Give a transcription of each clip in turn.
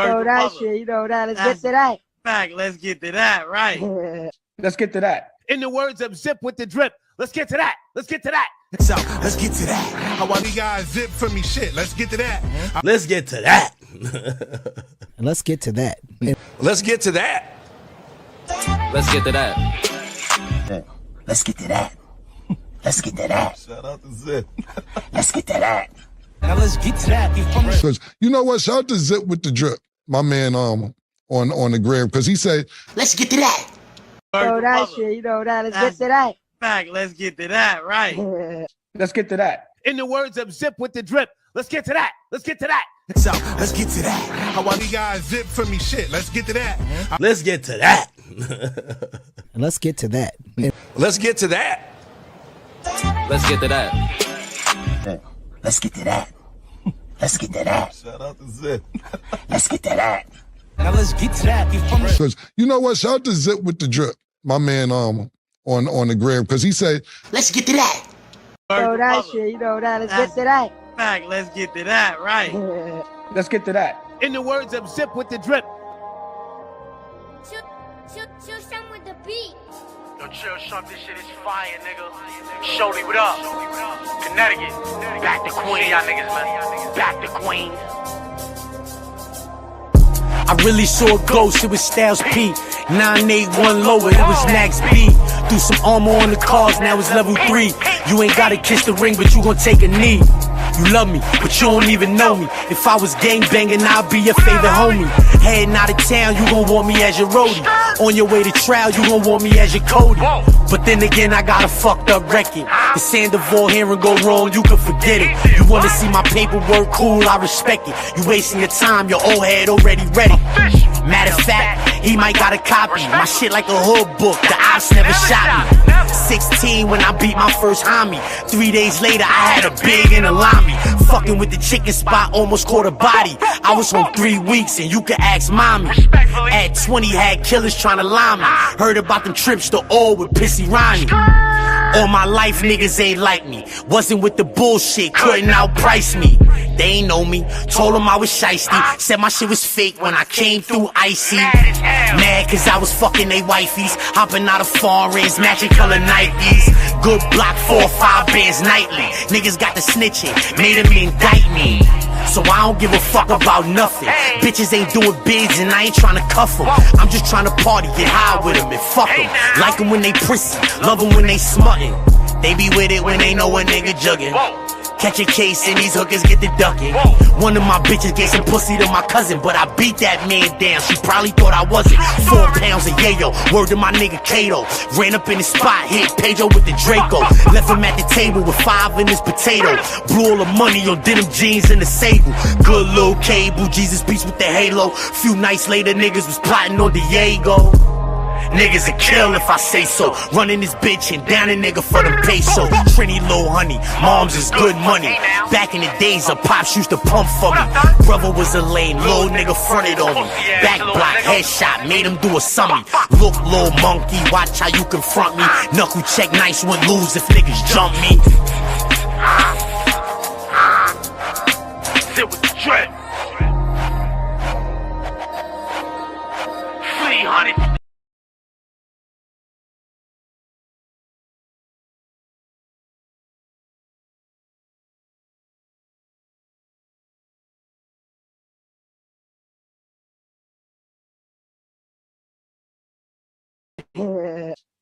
So that shit, you know that. Let's get to that. Fact, let's get to that, right? Let's get to that. In the words of Zip with the Drip, let's get to that. Let's get to that. So let's get to that. How about you guys zip for me shit? Let's get to that. Let's get to that. Let's get to that. Let's get to that. Let's get to that. Let's get to that. Let's get to that. Shout out to Zip. Let's get to that. Now let's get to that. Because you know what? Shout out to Zip with the Drip, my man on the gram, because he said, let's get to that. So that shit, you know that. Let's get to that. Fact, let's get to that, right? Let's get to that. In the words of Zip with the Drip, let's get to that. Let's get to that. So let's get to that. How about you guys zip for me shit? Let's get to that. Let's get to that. Let's get to that. Let's get to that. Let's get to that. Let's get to that. Let's get to that. Shout out to Zip. Let's get to that. Now let's get to that. because you know what? Shout out to Zip with the Drip, my man on the gram, because he said, let's get to that. So that shit, you know that. Let's get to that. Fact, let's get to that, right? Let's get to that. In the words of Zip with the Drip. Chill some with the beat. Yo, chill, Shump, this shit is fire, nigga. Shorty, what up? Connecticut. Back to Queens, y'all niggas, man. Back to Queens. I really saw a ghost, it was Styles P. 981 lower, it was Nax B. Threw some armor on the cars, now it's level 3. You ain't gotta kiss the ring, but you gon' take a knee. You love me, but you don't even know me. If I was gangbanging, I'd be your favorite homie. Heading out of town, you gon' want me as your roadie. On your way to trial, you gon' want me as your Cody. But then again, I got a fucked up record. The Sandoval here and go wrong, you can forget it. You wanna see my paperwork, cool, I respect it. You wasting your time, your old head already ready. Matter of fact, he might got a copy. My shit like a hood book, the ops never shot me. 16 when I beat my first homie. 3 days later, I had a big and a limey. Fucking with the chicken spot, almost caught a body. I was home 3 weeks and you can ask mommy. At 20, had killers trying to lie me. Heard about them trips to all with Pissy Ronnie. All my life, niggas ain't like me. Wasn't with the bullshit, couldn't outprice me. They ain't know me, told them I was shiesty. Said my shit was fake when I came through icy. Mad cause I was fucking they wifeys. Hopping out of foreigns, matching color Nikes. Good block, 4 or 5 bands nightly. Niggas got the snitching, made them indict me. So I don't give a fuck about nothing. Bitches ain't doing bids and I ain't tryna cuff them. I'm just tryna party, get high with them and fuck them. Like them when they prissy, love them when they smutting. They be with it when they know a nigga jugging. Catch a case and these hookers get the ducking. One of my bitches gave some pussy to my cousin, but I beat that man down. She probably thought I wasn't. 4 pounds of yayo, word to my nigga Kato. Ran up in the spot, hit Pedro with the Draco. Left him at the table with 5 in his potato. Blew all the money on denim jeans and the sable. Good little cable, Jesus peace with the halo. Few nights later, niggas was plotting on Diego. Niggas a kill if I say so. Running this bitch and down a nigga for them peso. Trini low honey, moms is good money. Back in the days, a pops used to pump for me. Brother was a lame, little nigga fronted on me. Back block, headshot, made him do a summy. Look, little monkey, watch how you confront me. Knuckle check, nice one, lose if niggas jump me. Sit with the drip. 300.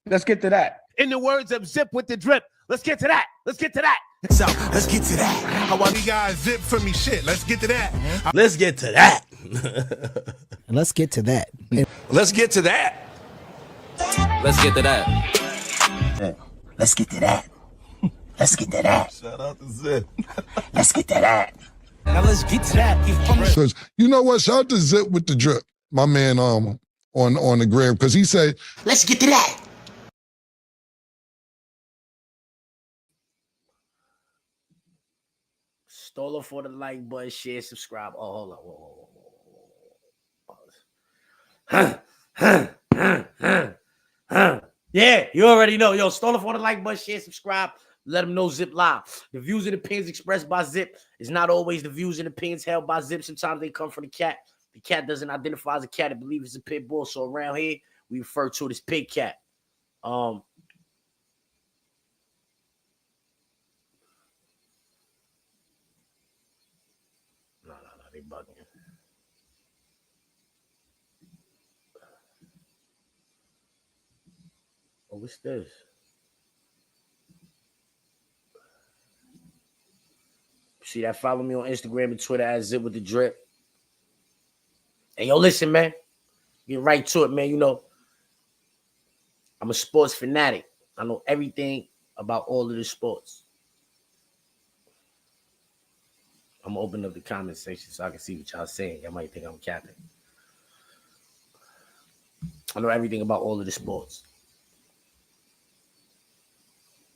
Let's get to that. In the words of Zip with the Drip, let's get to that. Let's get to that. So let's get to that. How about you guys zip for me shit? Let's get to that. Let's get to that. Let's get to that. Let's get to that. Let's get to that. Let's get to that. Let's get to that. Shout out to Zip. Let's get to that. Now let's get to that. because you know what? Shout out to Zip with the Drip, my man on the gram, because he said, let's get to that. Stolo for the like button, share, subscribe. Oh, hold on. Whoa. Yeah, you already know. Yo, Stolo for the like button, share, subscribe. Let them know Zip live. The views and opinions expressed by Zip is not always the views and opinions held by Zip. Sometimes they come from the cat. The cat doesn't identify as a cat. I believe it's a pit bull. So around here, we refer to it as pig cat. No, they bugging. Oh, what's this? See that? Follow me on Instagram and Twitter at ZIPWITHEDRIP. Hey, yo, listen, man. Get right to it, man. You know, I'm a sports fanatic. I know everything about all of the sports. I'm going to open up the comment section so I can see what y'all saying. Y'all might think I'm capping. I know everything about all of the sports.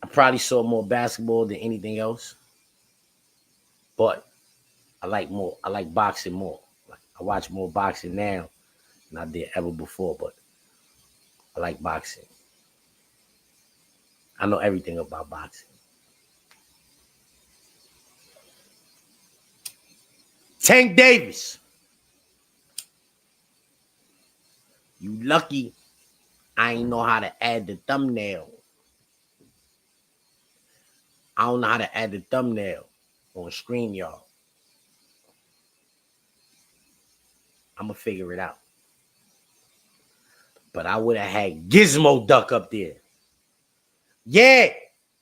I probably saw more basketball than anything else. But I like boxing more. I watch more boxing now than I did ever before, but I like boxing. I know everything about boxing. Tank Davis. You lucky I ain't know how to add the thumbnail. I don't know how to add the thumbnail on screen, y'all. I'm going to figure it out. But I would have had Gizmo Duck up there. Yeah,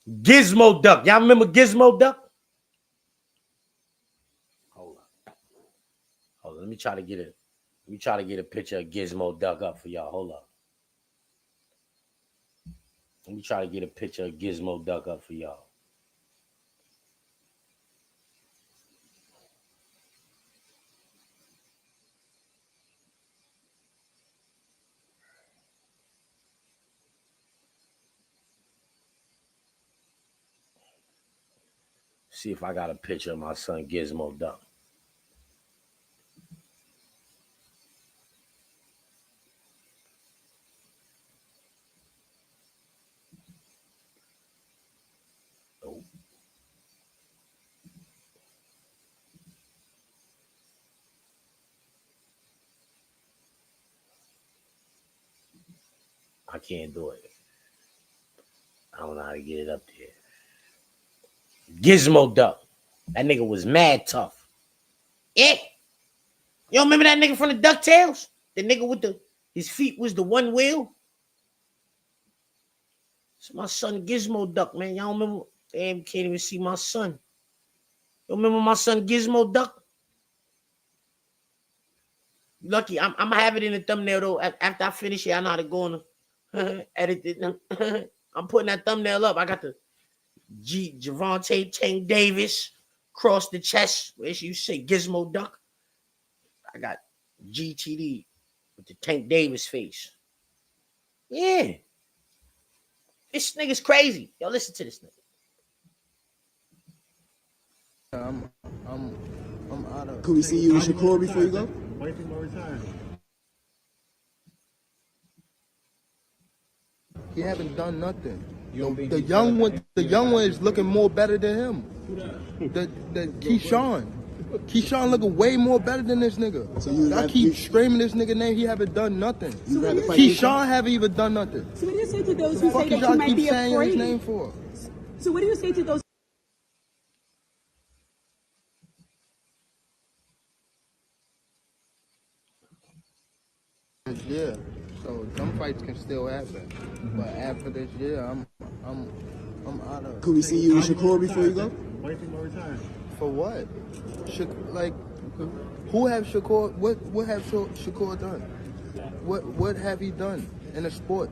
Gizmo Duck. Y'all remember Gizmo Duck? Hold on. Let me try to get a picture of Gizmo Duck up for y'all. Hold up. Let me try to get a picture of Gizmo Duck up for y'all. See if I got a picture of my son Gizmo Duck. Oh. I can't do it. I don't know how to get it up there. Gizmo Duck. That nigga was mad tough. Yeah. You don't remember that nigga from the DuckTales? The nigga with his feet was the one wheel? It's my son Gizmo Duck, man. Y'all remember? Damn, can't even see my son. You remember my son Gizmo Duck? Lucky, I'm gonna have it in the thumbnail though. After I finish it, I know how to go on edit it. I'm putting that thumbnail up. I got the Javante Tank Davis across the chest. Where you say Gizmo Duck? I got GTD with the Tank Davis face. Yeah. This nigga's crazy. Yo, listen to this nigga. I'm out of. Could we see you with SHAKUR before you go? Wait till more retire. He haven't done nothing. The young one is looking more better than him. The Keyshawn. Keyshawn looking way more better than this nigga. So I keep screaming this nigga name. He haven't done nothing. Keyshawn haven't even done nothing. So what do you say to those who say that you might be afraid? His name for? So what do you say to those? Yeah, so them fights can still happen, but after this year, I'm out of. Could we see you with SHAKUR before you go? Wait till more retire. For what? Who have SHAKUR? What have SHAKUR done? What have he done in the sport?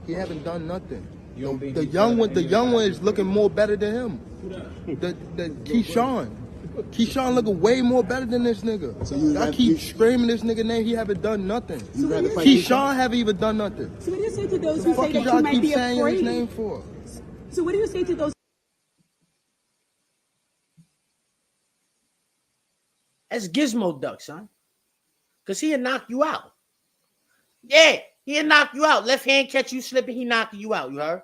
He haven't done nothing. The young one is looking more better than him. The Keyshawn. Keyshawn looking way more better than this nigga. So I keep screaming this nigga name. He haven't done nothing. Keyshawn haven't even done nothing. So what do you say to those who say that you might be afraid? His name for? So what do you say to those? That's Gizmo Duck, son. Because he'll knock you out. Yeah, he'll knock you out. Left hand catch you slipping, he knocking you out. You heard?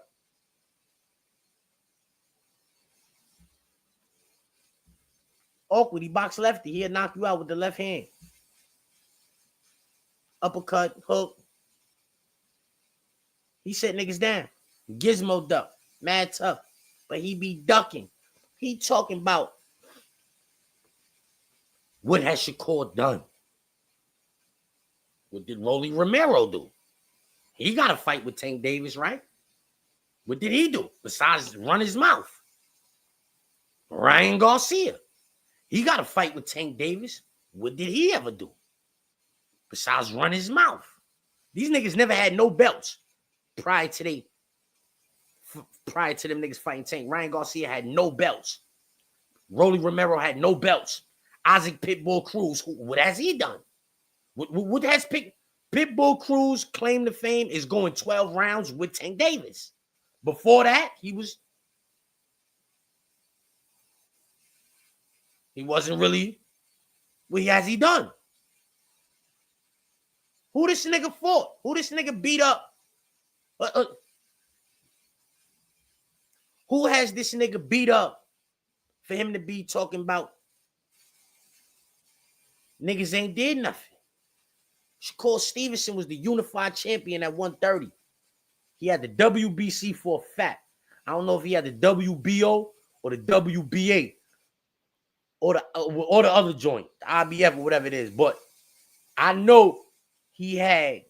Awkward, he box lefty. He'll knock you out with the left hand. uppercut, hook. He set niggas down. Gizmo duck, mad tough, but he be ducking. He talking about what has Shakur done? What did Rolly Romero do? He got a fight with Tank Davis, right? What did he do besides run his mouth? Ryan Garcia. He got a fight with Tank Davis. What did he ever do besides run his mouth? These niggas never had no belts prior to them niggas fighting Tank. Ryan Garcia had no belts. Rolly Romero had no belts. Isaac Pitbull Cruz, what has he done? What has Pitbull Cruz claim to fame is going 12 rounds with Tank Davis. Before that, he wasn't really. What has he done? Who this nigga fought? Who this nigga beat up? Who has this nigga beat up for him to be talking about niggas ain't did nothing? Shakur Stevenson was the unified champion at 130. He had the WBC for a fact. I don't know if he had the WBO or the WBA or the other joint, the IBF or whatever it is. But I know he had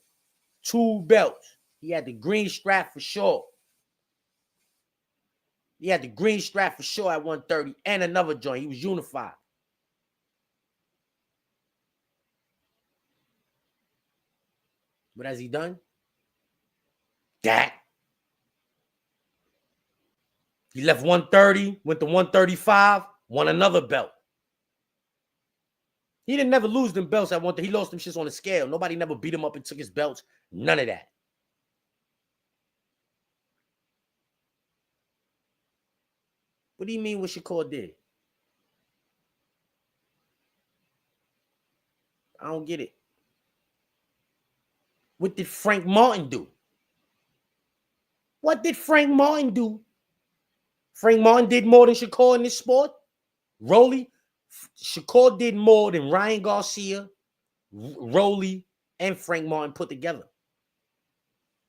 2 belts. He had the green strap for sure. He had the green strap for sure at 130 and another joint. He was unified. What has he done? That. He left 130, went to 135, won another belt. He didn't never lose them belts at 130. He lost them shits on the scale. Nobody never beat him up and took his belts. None of that. What do you mean what Shakur did? I don't get it. What did Frank Martin do? What did Frank Martin do? Frank Martin did more than Shakur in this sport. Rolly, Shakur did more than Ryan Garcia, Rolly, and Frank Martin put together.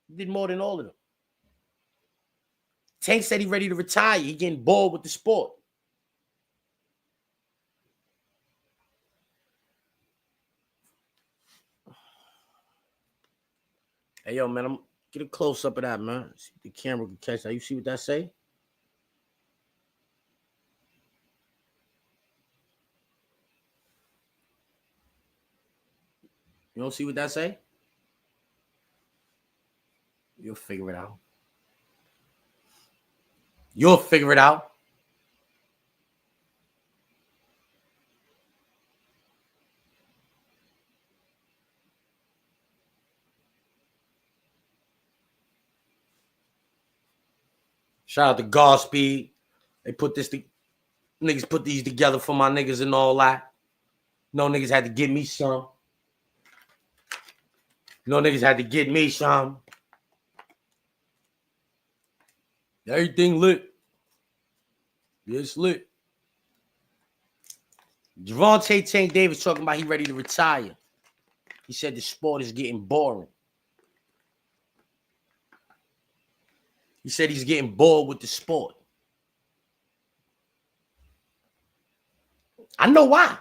He did more than all of them. Tank said he ready to retire. He getting bored with the sport. Hey, yo, man, I'm get a close-up of that, man. See if the camera can catch that. You see what that say? You don't see what that say? You'll figure it out. You'll figure it out. Shout out to Godspeed. They put this, niggas put these together for my niggas and all that. No niggas had to give me some. No niggas had to get me some. Everything lit. Yeah, it's lit. Gervonta Tank Davis talking about he ready to retire. He said the sport is getting boring. He said he's getting bored with the sport. I know why.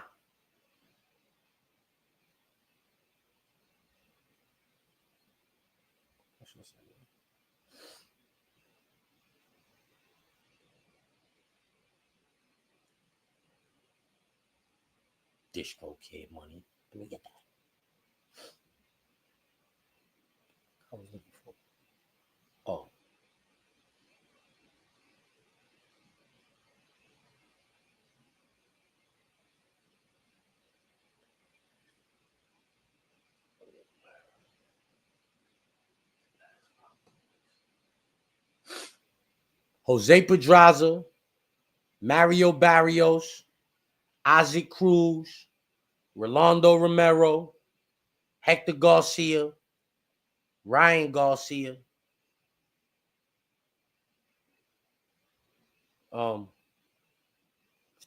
Disco kid money. Let me get that. I was looking for. Oh. Jose Pedraza, Mario Barrios, Isaac Cruz, Rolando Romero, Hector Garcia, Ryan Garcia, what's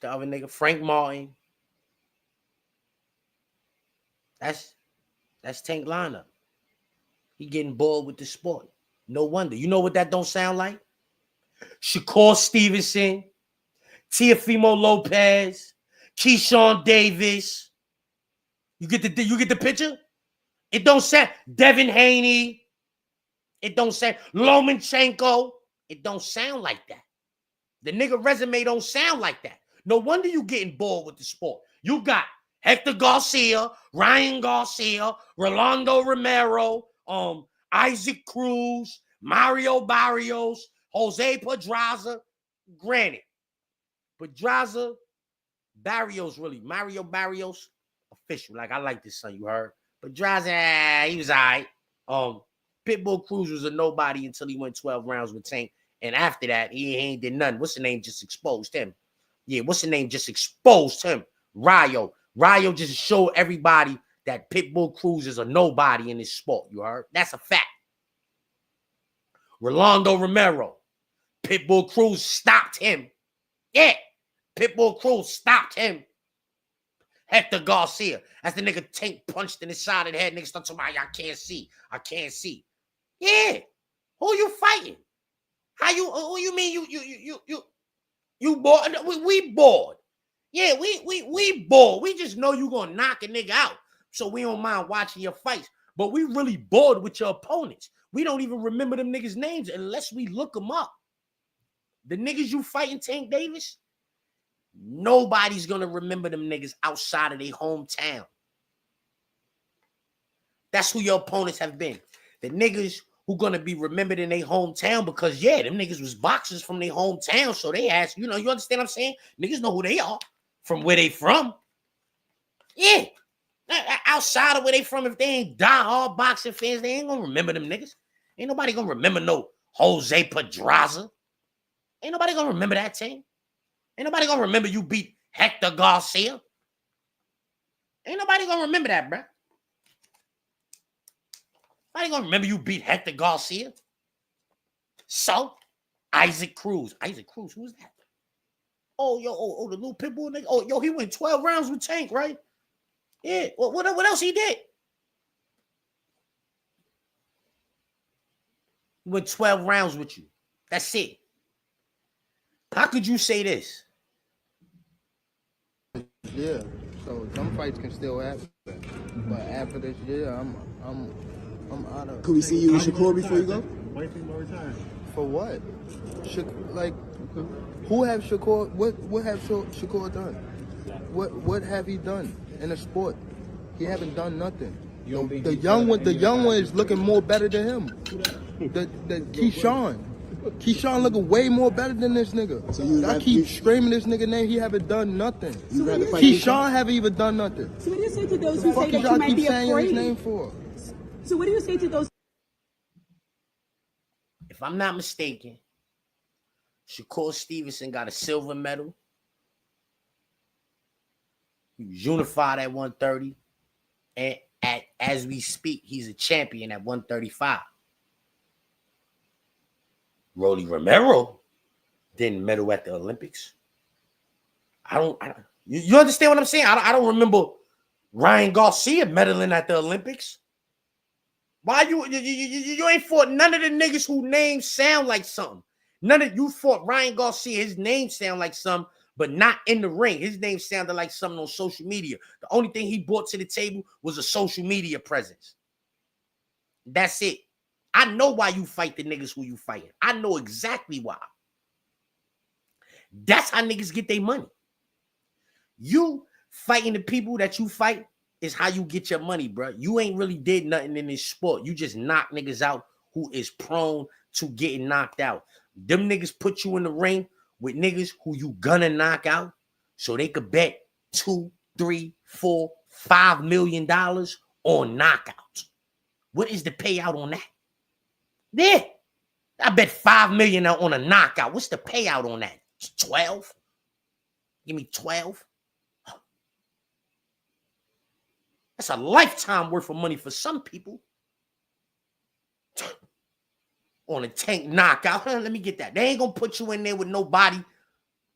the other nigga? Frank Martin. That's Tank lineup. He getting bored with the sport. No wonder. You know what that don't sound like? SHAKUR Stevenson, Teofimo Lopez, Keyshawn Davis. You get the picture? It don't sound Devin Haney. It don't sound Lomachenko. It don't sound like that. The nigga resume don't sound like that. No wonder you getting bored with the sport. You got Hector Garcia, Ryan Garcia, Rolando Romero, Isaac Cruz, Mario Barrios, Jose Pedraza. Granted, Pedraza, Barrios really. Mario Barrios, official. Like, I like this son, you heard. Pedraza, he was all right. Pitbull Cruz was a nobody until he went 12 rounds with Tank. And after that, he ain't did nothing. What's the name just exposed him? Yeah, what's the name just exposed him? Rayo. Rayo just showed everybody that Pitbull Cruz is a nobody in this sport, you heard? That's a fact. Rolando Romero. Pitbull Cruz stopped him. Yeah. Pitbull Cruz stopped him. Hector Garcia. That's the nigga Tank punched in the side of the head. Nigga start talking about, I can't see. I can't see. Yeah. Who you fighting? How you, who you mean you bored? We bored. Yeah, we bored. We just know you gonna knock a nigga out. So we don't mind watching your fights. But we really bored with your opponents. We don't even remember them niggas' names unless we look them up. The niggas you fighting, Tank Davis, nobody's gonna remember them niggas outside of their hometown. That's who your opponents have been. The niggas who gonna be remembered in their hometown because, yeah, them niggas was boxers from their hometown. So they ask, you understand what I'm saying? Niggas know who they are from where they from. Yeah. Outside of where they from, if they ain't die-hard boxing fans, they ain't gonna remember them niggas. Ain't nobody gonna remember no Jose Pedraza. Ain't nobody gonna remember that team. Ain't nobody gonna remember you beat Hector Garcia. Ain't nobody gonna remember that, bruh. Nobody gonna remember you beat Hector Garcia. So, Isaac Cruz. Isaac Cruz, who's that? Oh, the little pitbull nigga. Oh, yo, he went 12 rounds with Tank, right? Yeah. What else he did? He went 12 rounds with you. That's it. How could you say this? Yeah. So some fights can still happen. But after this year, I'm out of. Could we see you with SHAKUR before you go? For what? Who have SHAKUR? What have SHAKUR done? What have he done in the sport? He haven't done nothing. The young one is looking more better than him. The Keyshawn looking way more better than this nigga. So I keep screaming this nigga name. He haven't done nothing. Keyshawn haven't even done nothing. So what do you say to those who say that you might be afraid? His name for? So what do you say to those? If I'm not mistaken, SHAKUR Stevenson got a silver medal. He was unified at 130. And as we speak, he's a champion at 135. Rolly Romero didn't medal at the Olympics. You understand what I'm saying? I don't remember Ryan Garcia medaling at the Olympics. Why you ain't fought none of the niggas whose names sound like something. You fought Ryan Garcia. His name sound like something, but not in the ring. His name sounded like something on social media. The only thing he brought to the table was a social media presence. That's it. I know why you fight the niggas who you fighting. I know exactly why. That's how niggas get their money. You fighting the people that you fight is how you get your money, bro. You ain't really did nothing in this sport. You just knock niggas out who is prone to getting knocked out. Them niggas put you in the ring with niggas who you gonna knock out so they could bet $2, $3, $4, $5 million on knockouts. What is the payout on that? Yeah, I bet $5 million on a knockout. What's the payout on that? 12? Give me 12. That's a lifetime worth of money for some people. On a Tank knockout. Let me get that. They ain't gonna put you in there with nobody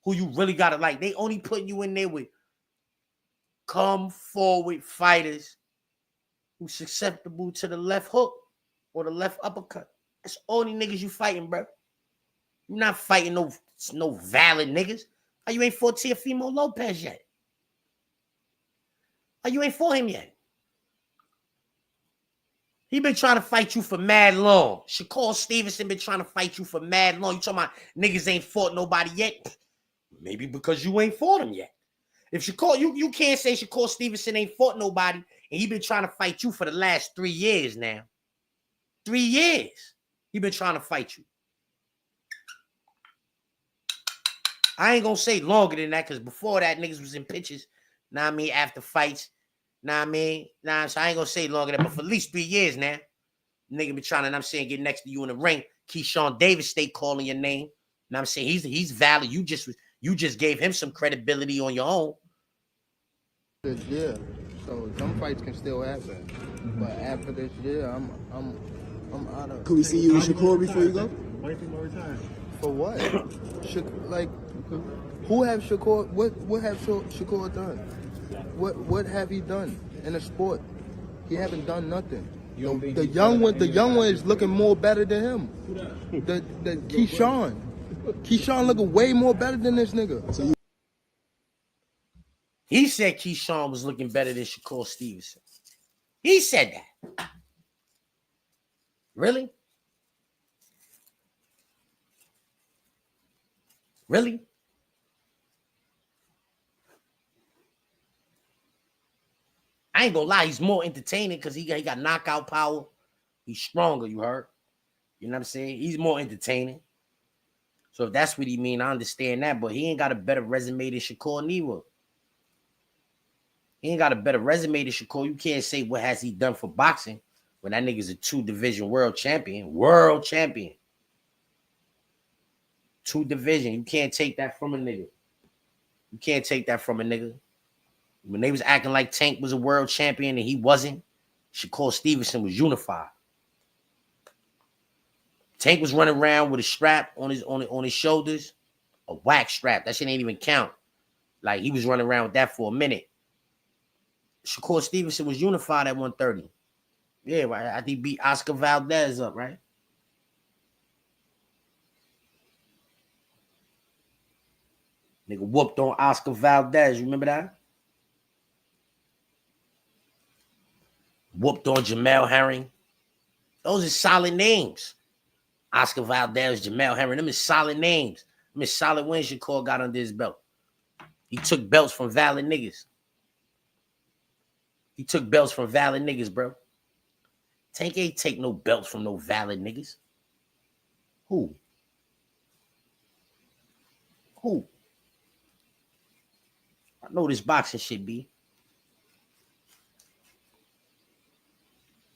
who you really gotta like. They only put you in there with come forward fighters who's susceptible to the left hook or the left uppercut. That's all the niggas you fighting, bro. You're not fighting no valid niggas. How you ain't fought Teofimo Lopez yet? How you ain't fought him yet? He been trying to fight you for mad long. Shakur Stevenson been trying to fight you for mad long. You talking about niggas ain't fought nobody yet? Maybe because you ain't fought him yet. If Shakur, you can't say Shakur Stevenson ain't fought nobody, and he been trying to fight you for the last 3 years now. 3 years. He been trying to fight you. I ain't gonna say longer than that, because before that, niggas was in pitches. Know what I mean? After fights. Know what I mean? Nah, so I ain't gonna say longer than that, but for at least 3 years now. Nigga been trying to, I'm saying, get next to you in the ring. Keyshawn Davis stay calling your name. Know what I'm saying? He's valid. You just gave him some credibility on your own. Yeah, so some fights can still happen, but after this year, I'm out of. Could we see you with Shakur before you go? For what? Like, who have Shakur? What have Shakur done? What have he done in the sport? He haven't done nothing. The young one is looking more better than him. The Keyshawn looking way more better than this nigga. He said Keyshawn was looking better than Shakur Stevenson. He said that. Really? Really? I ain't gonna lie, he's more entertaining because he got knockout power. He's stronger, you heard? You know what I'm saying? He's more entertaining. So if that's what he mean, I understand that, but he ain't got a better resume than Shakur neither. He ain't got a better resume than Shakur. You can't say what has he done for boxing when that nigga's a 2-division world champion. World champion. 2-division. You can't take that from a nigga. You can't take that from a nigga. When they was acting like Tank was a world champion and he wasn't, Shakur Stevenson was unified. Tank was running around with a strap on his shoulders, a wax strap. That shit ain't even count. Like, he was running around with that for a minute. Shakur Stevenson was unified at 130. Yeah, right. I think he beat Oscar Valdez up, right? Nigga whooped on Oscar Valdez. You remember that? Whooped on Jamel Herring. Those are solid names. Oscar Valdez, Jamel Herring. Them is solid names. Them is solid wins Shakur got under his belt. He took belts from valid niggas. He took belts from valid niggas, bro. Tank ain't take no belts from no valid niggas. Who? I know this boxing shit, B.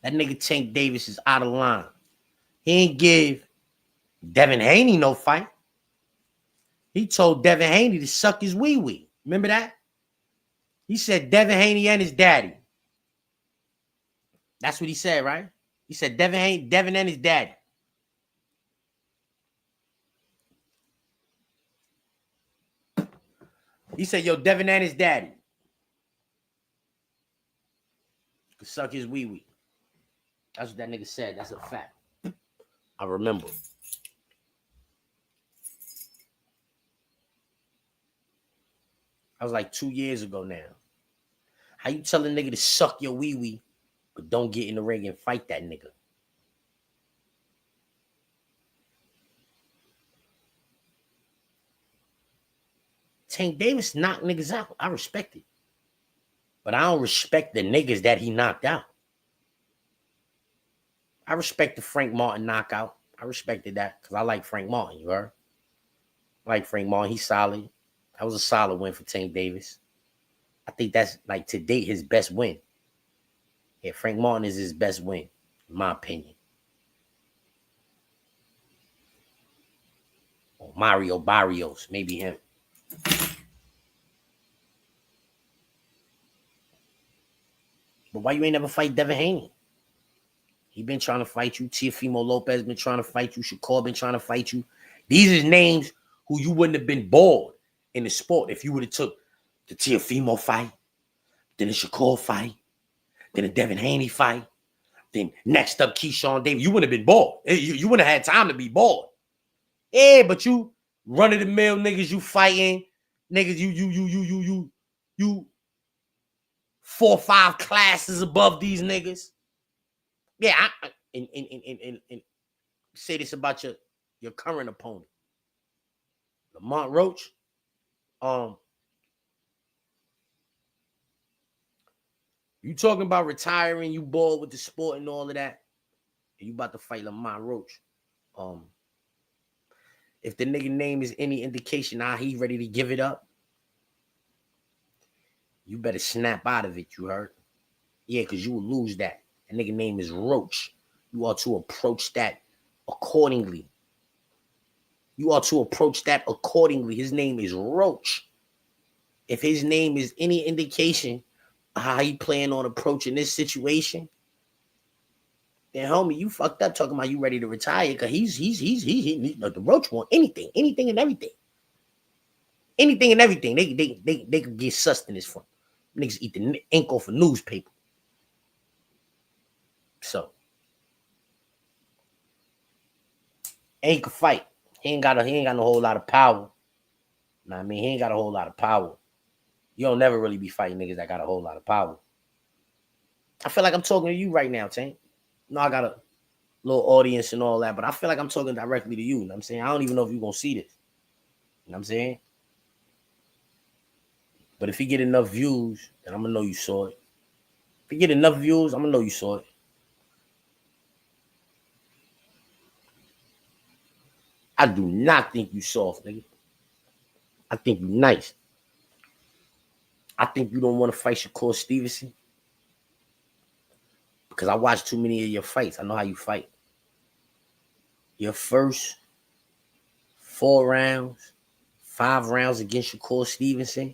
That nigga Tank Davis is out of line. He ain't give Devin Haney no fight. He told Devin Haney to suck his wee-wee. Remember that? He said Devin Haney and his daddy. That's what he said, right? He said Devin and his daddy. He said, yo, Devin and his daddy could suck his wee-wee. That's what that nigga said. That's a fact. I remember. That was like 2 years ago now. How you tell a nigga to suck your wee-wee, but don't get in the ring and fight that nigga? Tank Davis knocked niggas out. I respect it. But I don't respect the niggas that he knocked out. I respect the Frank Martin knockout. I respected that because I like Frank Martin, you heard? I like Frank Martin. He's solid. That was a solid win for Tank Davis. I think that's, like, to date, his best win. Yeah, Frank Martin is his best win, in my opinion. Or Mario Barrios, maybe him. But why you ain't never fight Devin Haney? He been trying to fight you. Teofimo Lopez been trying to fight you. Shakur been trying to fight you. These are names who you wouldn't have been bored in the sport if you would have took the Teofimo fight, then the Shakur fight, Then a Devin Haney fight. Then next up, Keyshawn Davis. You wouldn't have been bored. You wouldn't have had time to be bored. Yeah, but you run-of-the-mill niggas, you fighting. Niggas, you 4 or 5 classes above these niggas. Yeah, and say this about your current opponent. Lamont Roach. You talking about retiring, you bored with the sport and all of that, and you about to fight Lamont Roach. If the nigga name is any indication, he ready to give it up, you better snap out of it, you heard? Yeah, because you will lose that. That nigga name is Roach. You ought to approach that accordingly. His name is Roach. If his name is any indication of how he plan on approaching this situation, then homie, you fucked up talking about you ready to retire, because the Roach want anything and everything. Anything and everything. They could get sustenance from. Niggas eat the ink off a newspaper. So ain't can fight. He ain't got no whole lot of power. Know what I mean? He ain't got a whole lot of power. You don't never really be fighting niggas that got a whole lot of power. I feel like I'm talking to you right now, Tank. No, I got a little audience and all that, but I feel like I'm talking directly to you. You know what I'm saying? I don't even know if you're gonna see this. You know what I'm saying? But if you get enough views, then I'm gonna know you saw it. If you get enough views, I'm gonna know you saw it. I do not think you soft, nigga. I think you nice. I think you don't want to fight Shakur Stevenson, because I watched too many of your fights. I know how you fight. Your first 4 rounds, 5 rounds against Shakur Stevenson,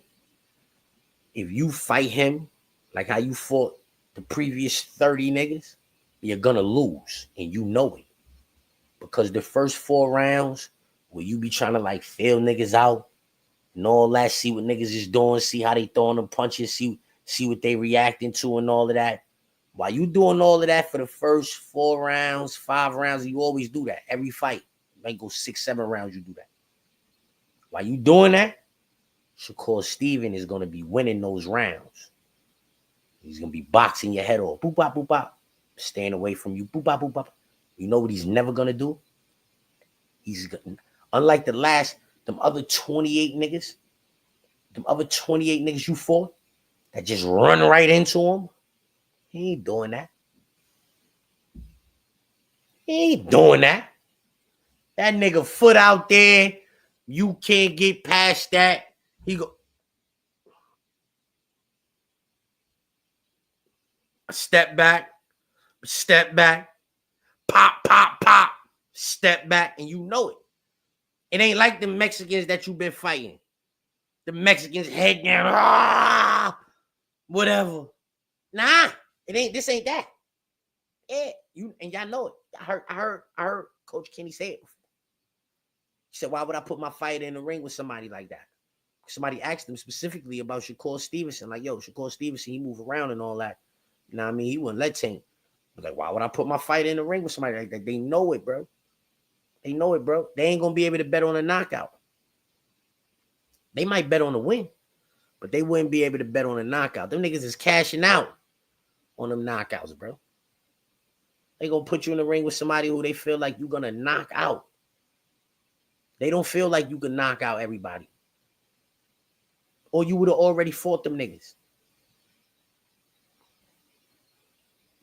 if you fight him like how you fought the previous 30 niggas, you're gonna lose, and you know it. Because the first 4 rounds where you be trying to like feel niggas out and all that, see what niggas is doing, see how they throwing them punches, see what they reacting to and all of that. While you doing all of that for the first 4 rounds, 5 rounds, you always do that. Every fight, you might go 6, 7 rounds, you do that. While you doing that, Shakur Stevenson is going to be winning those rounds. He's going to be boxing your head off. Boop, bop, boop, bop. Staying away from you. Boop, bop, boop, bop. You know what he's never going to do? He's gonna, unlike them other 28 niggas you fought that just run right into him, he ain't doing that. He ain't doing that. That nigga foot out there, you can't get past that. He go step back, pop, pop, pop, step back, and you know it. It ain't like the Mexicans that you've been fighting. The Mexicans head down, whatever. Nah, it ain't. This ain't that. Yeah, y'all know it. I heard Coach Kenny say it before. He said, "Why would I put my fighter in the ring with somebody like that?" Somebody asked him specifically about Shakur Stevenson, like, "Yo, Shakur Stevenson, he move around and all that. You know what I mean? He wouldn't let Tank." Like, why would I put my fighter in the ring with somebody like that? They know it, bro. They know it, bro. They ain't gonna be able to bet on a knockout. They might bet on a win, but they wouldn't be able to bet on a knockout. Them niggas is cashing out on them knockouts, bro. They gonna put you in the ring with somebody who they feel like you're gonna knock out. They don't feel like you can knock out everybody. Or you would have already fought them niggas.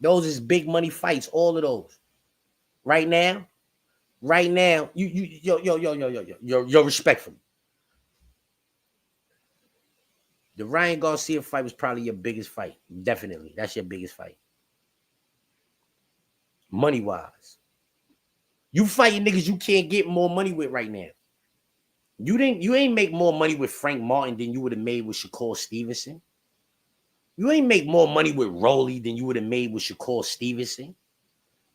Those is big money fights, all of those. Right now, yo, respectfully. The Ryan Garcia fight was probably your biggest fight. Definitely. That's your biggest fight. Money-wise. You fighting niggas you can't get more money with right now. You ain't make more money with Frank Martin than you would have made with Shakur Stevenson. You ain't make more money with Rolly than you would have made with Shakur Stevenson.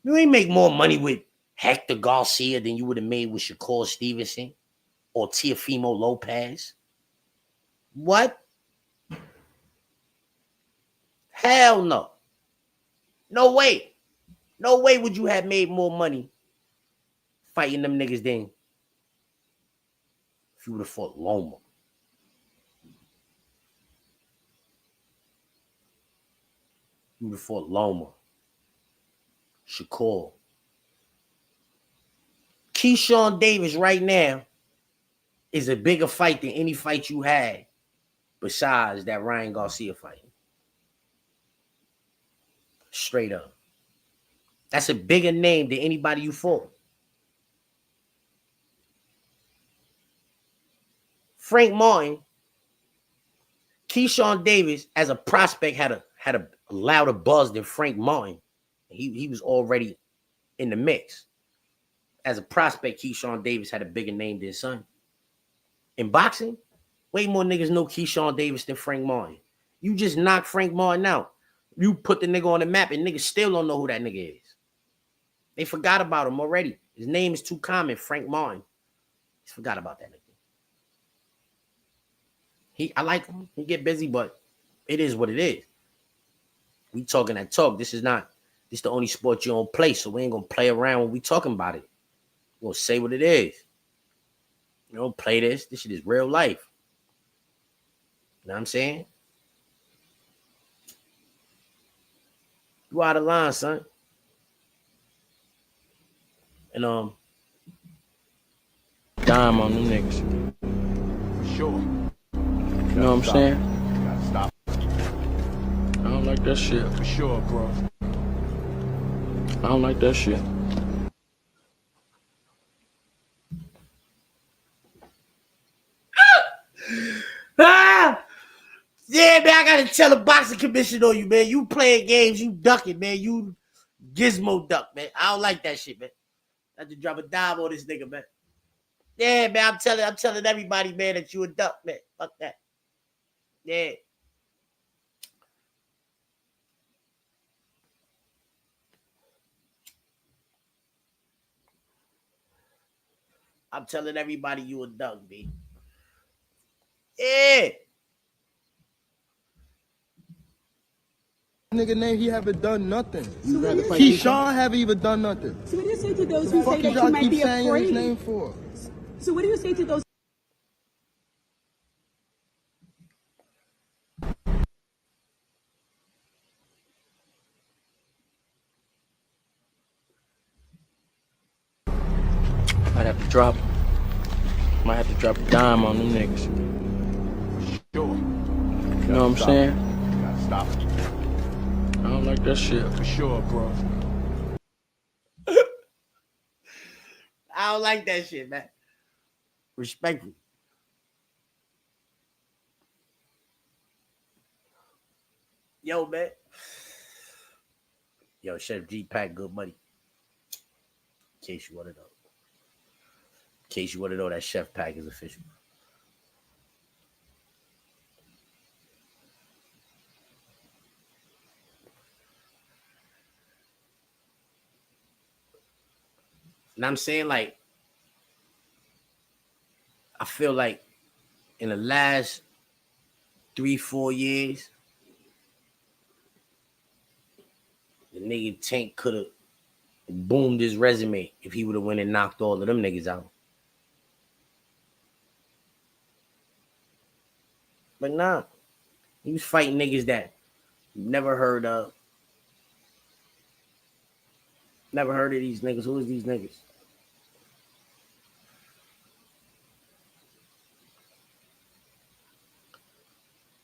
You ain't make more money with Hector Garcia than you would have made with Shakur Stevenson or Teofimo Lopez. What? Hell no. No way. No way would you have made more money fighting them niggas than if you would have fought Loma. You would have fought Loma. Shakur. Keyshawn Davis right now is a bigger fight than any fight you had besides that Ryan Garcia fight. Straight up. That's a bigger name than anybody you fought. Frank Martin, Keyshawn Davis as a prospect had a louder buzz than Frank Martin. He was already in the mix. As a prospect, Keyshawn Davis had a bigger name than son. In boxing, way more niggas know Keyshawn Davis than Frank Martin. You just knock Frank Martin out. You put the nigga on the map and niggas still don't know who that nigga is. They forgot about him already. His name is too common, Frank Martin. He's forgot about that nigga. I like him. He get busy, but it is what it is. We talking that talk. This is the only sport you don't play, so we ain't gonna play around when we talking about it. We'll say what it is. You don't play this. This shit is real life. You know what I'm saying? You out of line, son. And dime on them niggas. Sure. You know what I'm saying? Gotta stop. I don't like that shit. For sure, bro. I don't like that shit. Yeah, man, I gotta tell the boxing commission on you, man. You playing games, you ducking, man. You gizmo duck, man. I don't like that shit, man. I have to drop a dime on this nigga, man. Yeah, man, I'm telling everybody, man, that you a duck, man. Fuck that. Yeah. I'm telling everybody you a duck, B. Yeah. Nigga name, he haven't done nothing. Keyshawn haven't even done nothing. So what do you say to those who say that you might be afraid? His name for? So what do you say to those? Might have to drop a dime on them niggas. Sure. You know what I'm saying? Gotta stop. I don't like that shit. For sure, bro. I don't like that shit, man. Respectfully. Yo, man. Yo, Chef G pack good money. In case you want to know. In case you want to know, that Chef pack is official. And I'm saying, like, I feel like in the last 3-4 years, the nigga Tank could have boomed his resume if he would have went and knocked all of them niggas out. But nah, he was fighting niggas that you never heard of. Never heard of these niggas. Who is these niggas?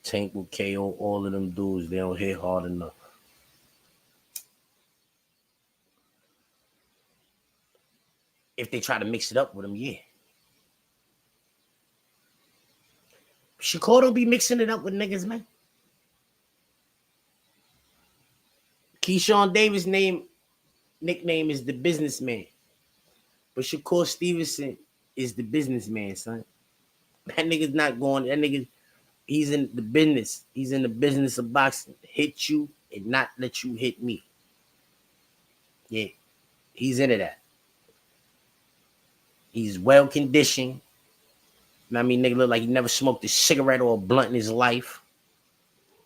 Tank will KO all of them dudes. They don't hit hard enough. If they try to mix it up with him, yeah. Shakur don't be mixing it up with niggas, man. Keyshawn Davis' nickname is the businessman. But Shakur Stevenson is the businessman, son. That nigga's not going, that nigga, he's in the business. He's in the business of boxing. Hit you and not let you hit me. Yeah, he's into that. He's well conditioned. I mean, nigga look like he never smoked a cigarette or a blunt in his life.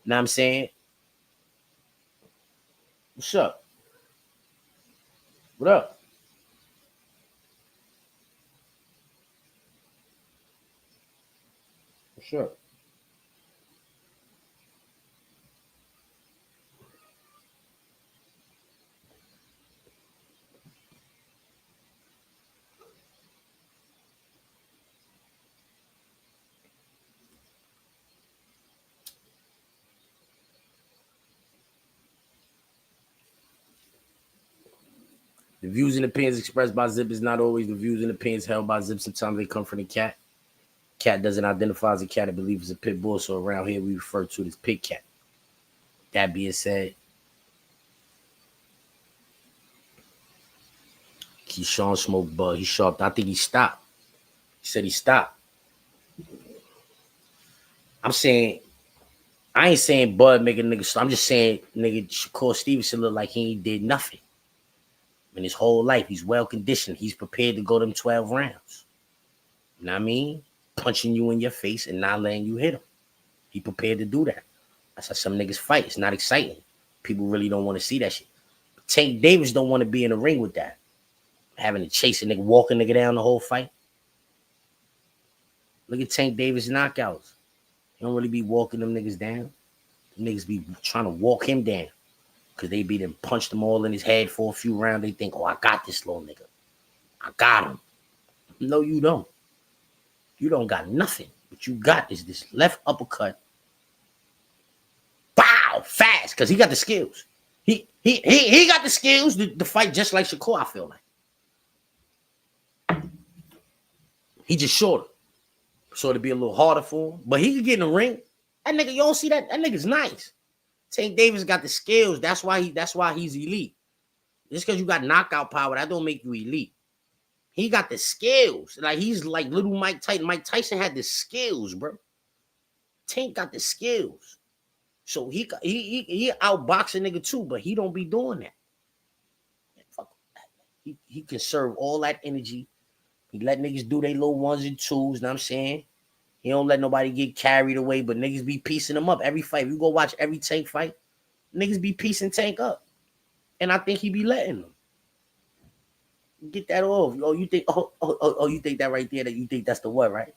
Know what I'm saying? What's up? What up? What's up? The views and opinions expressed by Zip is not always the views and opinions held by Zip. Sometimes they come from the cat. Cat doesn't identify as a cat. I believe it's a pit bull. So around here, we refer to it as pig cat. That being said, Keyshawn smoked bud. He sharp. I think he stopped. He said he stopped. I'm saying, I ain't saying Bud make a nigga stop. I'm just saying, nigga, Shakur Stevenson look like he ain't did nothing. In his whole life, he's well conditioned. He's prepared to go them 12 rounds. You know what I mean? Punching you in your face and not letting you hit him. He prepared to do that. That's how some niggas fight. It's not exciting. People really don't want to see that shit. But Tank Davis don't want to be in the ring with that. Having to chase a nigga, walk a nigga down the whole fight. Look at Tank Davis knockouts. He don't really be walking them niggas down. The niggas be trying to walk him down. Because they beat him, punched him all in his head for a few rounds. They think, oh, I got this little nigga. I got him. No, you don't. You don't got nothing. What you got is this left uppercut. Bow, fast, because he got the skills. He got the skills to fight just like Shakur, I feel like. He just shorter. So it'd be a little harder for him. But he could get in the ring. That nigga, you don't see that? That nigga's nice. Tank Davis got the skills. That's why he's elite. Just because you got knockout power, that don't make you elite. He got the skills. Like he's like little Mike Tyson. Mike Tyson had the skills, bro. Tank got the skills. So he outbox a nigga too, but he don't be doing that. Fuck that. He conserve all that energy. He let niggas do their little ones and twos, know what I'm saying? He don't let nobody get carried away, but niggas be piecing him up every fight. If you go watch every Tank fight, niggas be piecing Tank up. And I think he be letting them. Get that off. Oh, you think, you think that right there, that you think that's the what, right?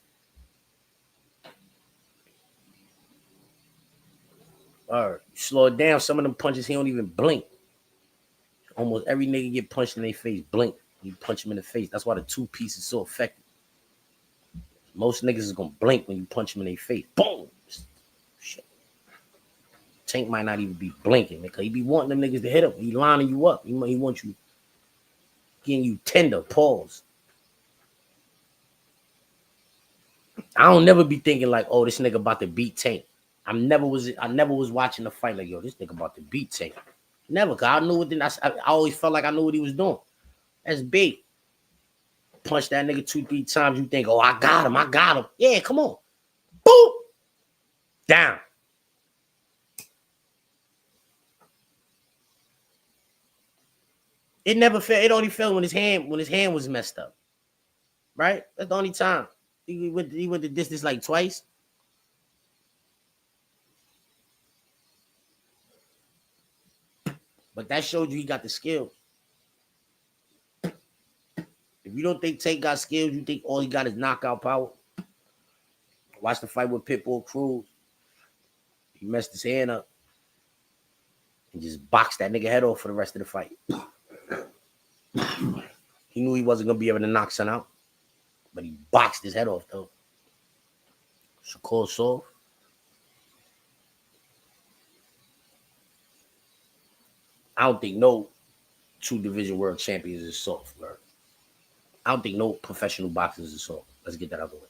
All right, slow it down. Some of them punches, he don't even blink. Almost every nigga get punched in their face, blink. You punch him in the face. That's why the two-piece is so effective. Most niggas is gonna blink when you punch him in their face. Boom! Shit. Tank might not even be blinking, because he be wanting them niggas to hit him. He lining you up. He wants you, getting you tender, pause. I don't never be thinking like, oh, this nigga about to beat Tank. I never was watching the fight like, yo, this nigga about to beat Tank. Never, cause I knew what. I always felt like I knew what he was doing. That's big. Punch that nigga 2-3 times, you think, oh, I got him. Yeah, come on. Boop. Down. It never fell. It only fell when his hand was messed up. Right? That's the only time. He went to distance like twice. But that showed you he got the skills. If you don't think Tank got skills, you think all he got is knockout power. Watch the fight with Pitbull Cruz. He messed his hand up and just boxed that nigga head off for the rest of the fight. He knew he wasn't going to be able to knock son out, but he boxed his head off, though. Shakur soft. I don't think no 2-division world champions is soft, bro. I don't think no professional boxers is soft. Let's get that out of the way.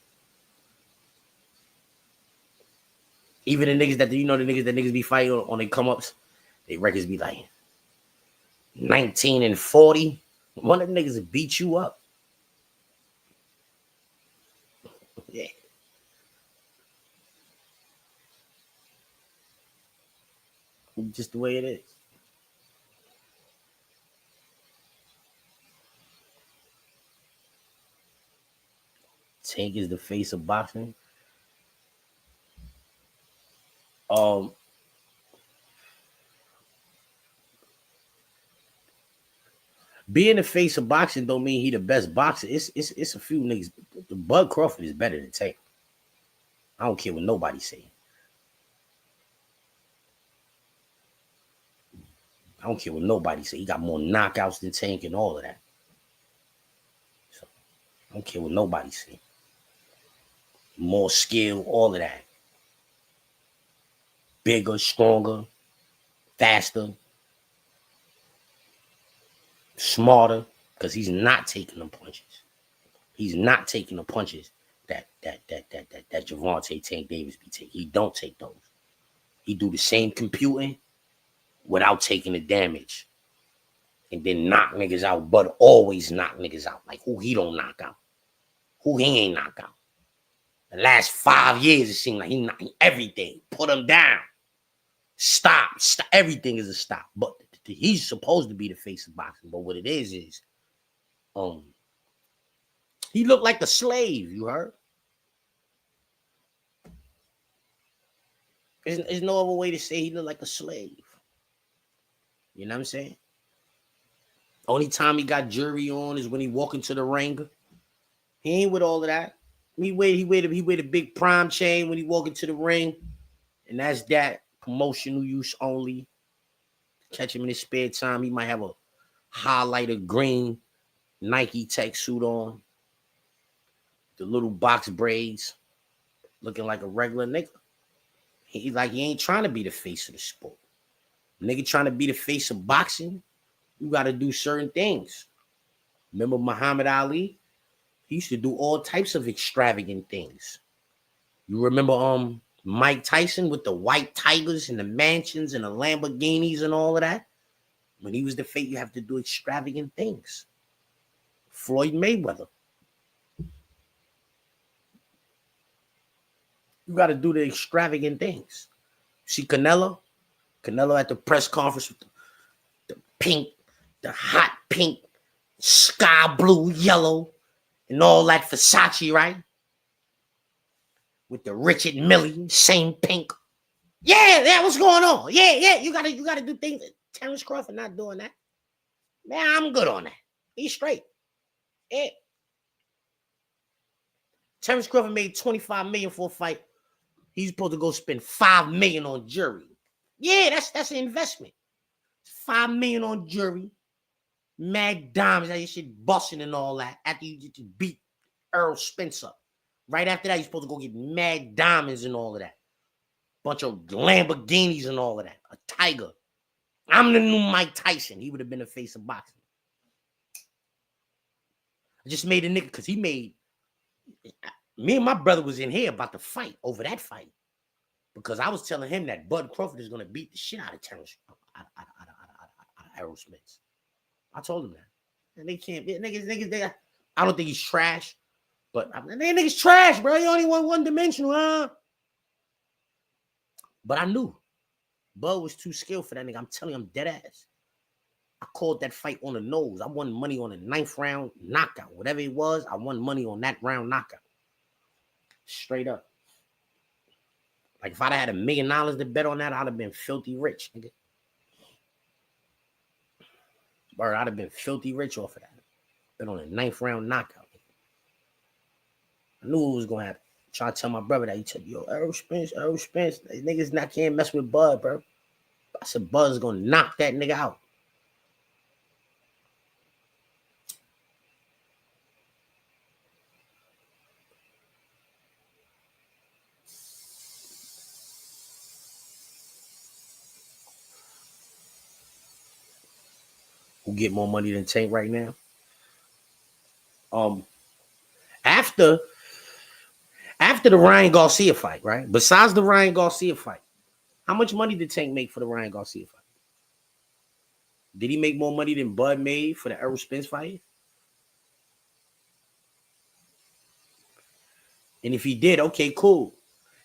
Even the niggas that niggas be fighting on their come-ups, their records be like 19-40. One of them niggas will beat you up. Yeah. Just the way it is. Tank is the face of boxing. Being the face of boxing don't mean he the best boxer. It's a few niggas. The Bud Crawford is better than Tank. I don't care what nobody say. I don't care what nobody say. He got more knockouts than Tank and all of that. So I don't care what nobody say. More skill, all of that. Bigger, stronger, faster, smarter, because he's not taking them punches. He's not taking the punches that Gervonta Tank Davis be taking. He don't take those. He do the same computing without taking the damage. And then knock niggas out, but always knock niggas out. Like who he don't knock out. Who he ain't knock out. The last 5 years, it seemed like he knocking everything. Put him down. Stop. Everything is a stop. But he's supposed to be the face of boxing. But what it is he looked like a slave, you heard? There's no other way to say he looked like a slave. You know what I'm saying? Only time he got jury on is when he walk into the ring. He ain't with all of that. He wear a big prime chain when he walk into the ring. And that's that. Promotional use only. Catch him in his spare time. He might have a highlighter green Nike tech suit on. The little box braids. Looking like a regular nigga. He ain't trying to be the face of the sport. Nigga trying to be the face of boxing, you got to do certain things. Remember Muhammad Ali? He used to do all types of extravagant things. You remember Mike Tyson with the white tigers and the mansions and the Lamborghinis and all of that? When he was the face, you have to do extravagant things. Floyd Mayweather. You got to do the extravagant things. See Canelo? Canelo at the press conference with the pink, the hot pink, sky blue, yellow, and all that Versace, right? With the Richard Mille, same pink. Yeah, what's going on? Yeah, you gotta do things. Terrence Crawford not doing that. Man, I'm good on that. He's straight. Yeah. Terrence Crawford made $25 million for a fight. He's supposed to go spend $5 million on jury. Yeah, that's an investment. $5 million on jury. Mad diamonds, that shit busting and all that. After you just beat Earl Spence up. Right after that, you're supposed to go get mad diamonds and all of that. Bunch of Lamborghinis and all of that. A tiger. I'm the new Mike Tyson. He would have been the face of boxing. I just made a nigga because he made... Me and my brother was in here about to fight over that fight. Because I was telling him that Bud Crawford is going to beat the shit out of Terrence, out of Errol Spence. I told him that. And they can't be niggas. I don't think he's trash. But niggas trash, bro. He only one dimensional, huh? But I knew Bud was too skilled for that nigga. I'm telling you, I'm dead ass. I called that fight on the nose. I won money on the 9th round knockout. Whatever it was, I won money on that round knockout. Straight up. Like if I'd had $1 million to bet on that, I'd have been filthy rich, nigga. Bro, I'd have been filthy rich off of that. Bet on a 9th round knockout. I knew what was gonna happen. Trying to tell my brother that he said, yo, Errol Spence. These niggas can't mess with Bud, bro. I said Bud's gonna knock that nigga out. Who get more money than Tank right now? After the Ryan Garcia fight, right? Besides the Ryan Garcia fight, how much money did Tank make for the Ryan Garcia fight? Did he make more money than Bud made for the Errol Spence fight? And if he did, okay, cool.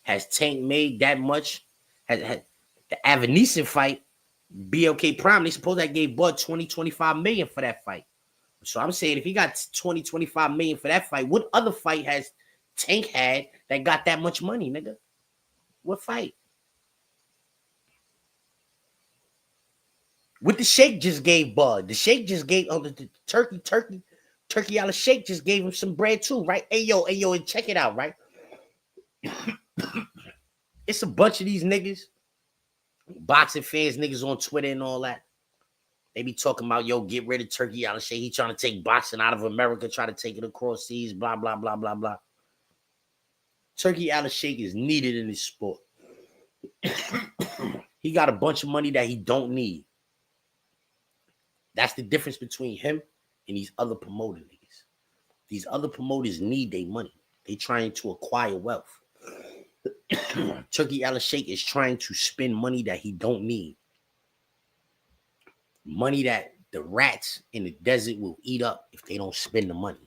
Has Tank made that much? Has the Avanesyan fight, BLK Prime, they suppose that gave Bud 25 million for that fight. So I'm saying if he got 25 million for that fight, what other fight has Tank had that got that much money, nigga? What fight? What the Shake just gave Bud. The Shake just gave the Turkey out of Shake just gave him some bread too, right? Hey yo, and check it out, right? It's a bunch of these niggas, boxing fans, niggas on Twitter and all that. They be talking about, yo, get rid of Turkey out of Shake. He trying to take boxing out of America, try to take it across seas, blah, blah, blah, blah, blah. Turkey out of Shake is needed in this sport. He got a bunch of money that he don't need. That's the difference between him and these other promoter niggas. These other promoters need their money. They trying to acquire wealth. Turkey Al Sheikh is trying to spend money that he don't need. Money that the rats in the desert will eat up if they don't spend the money.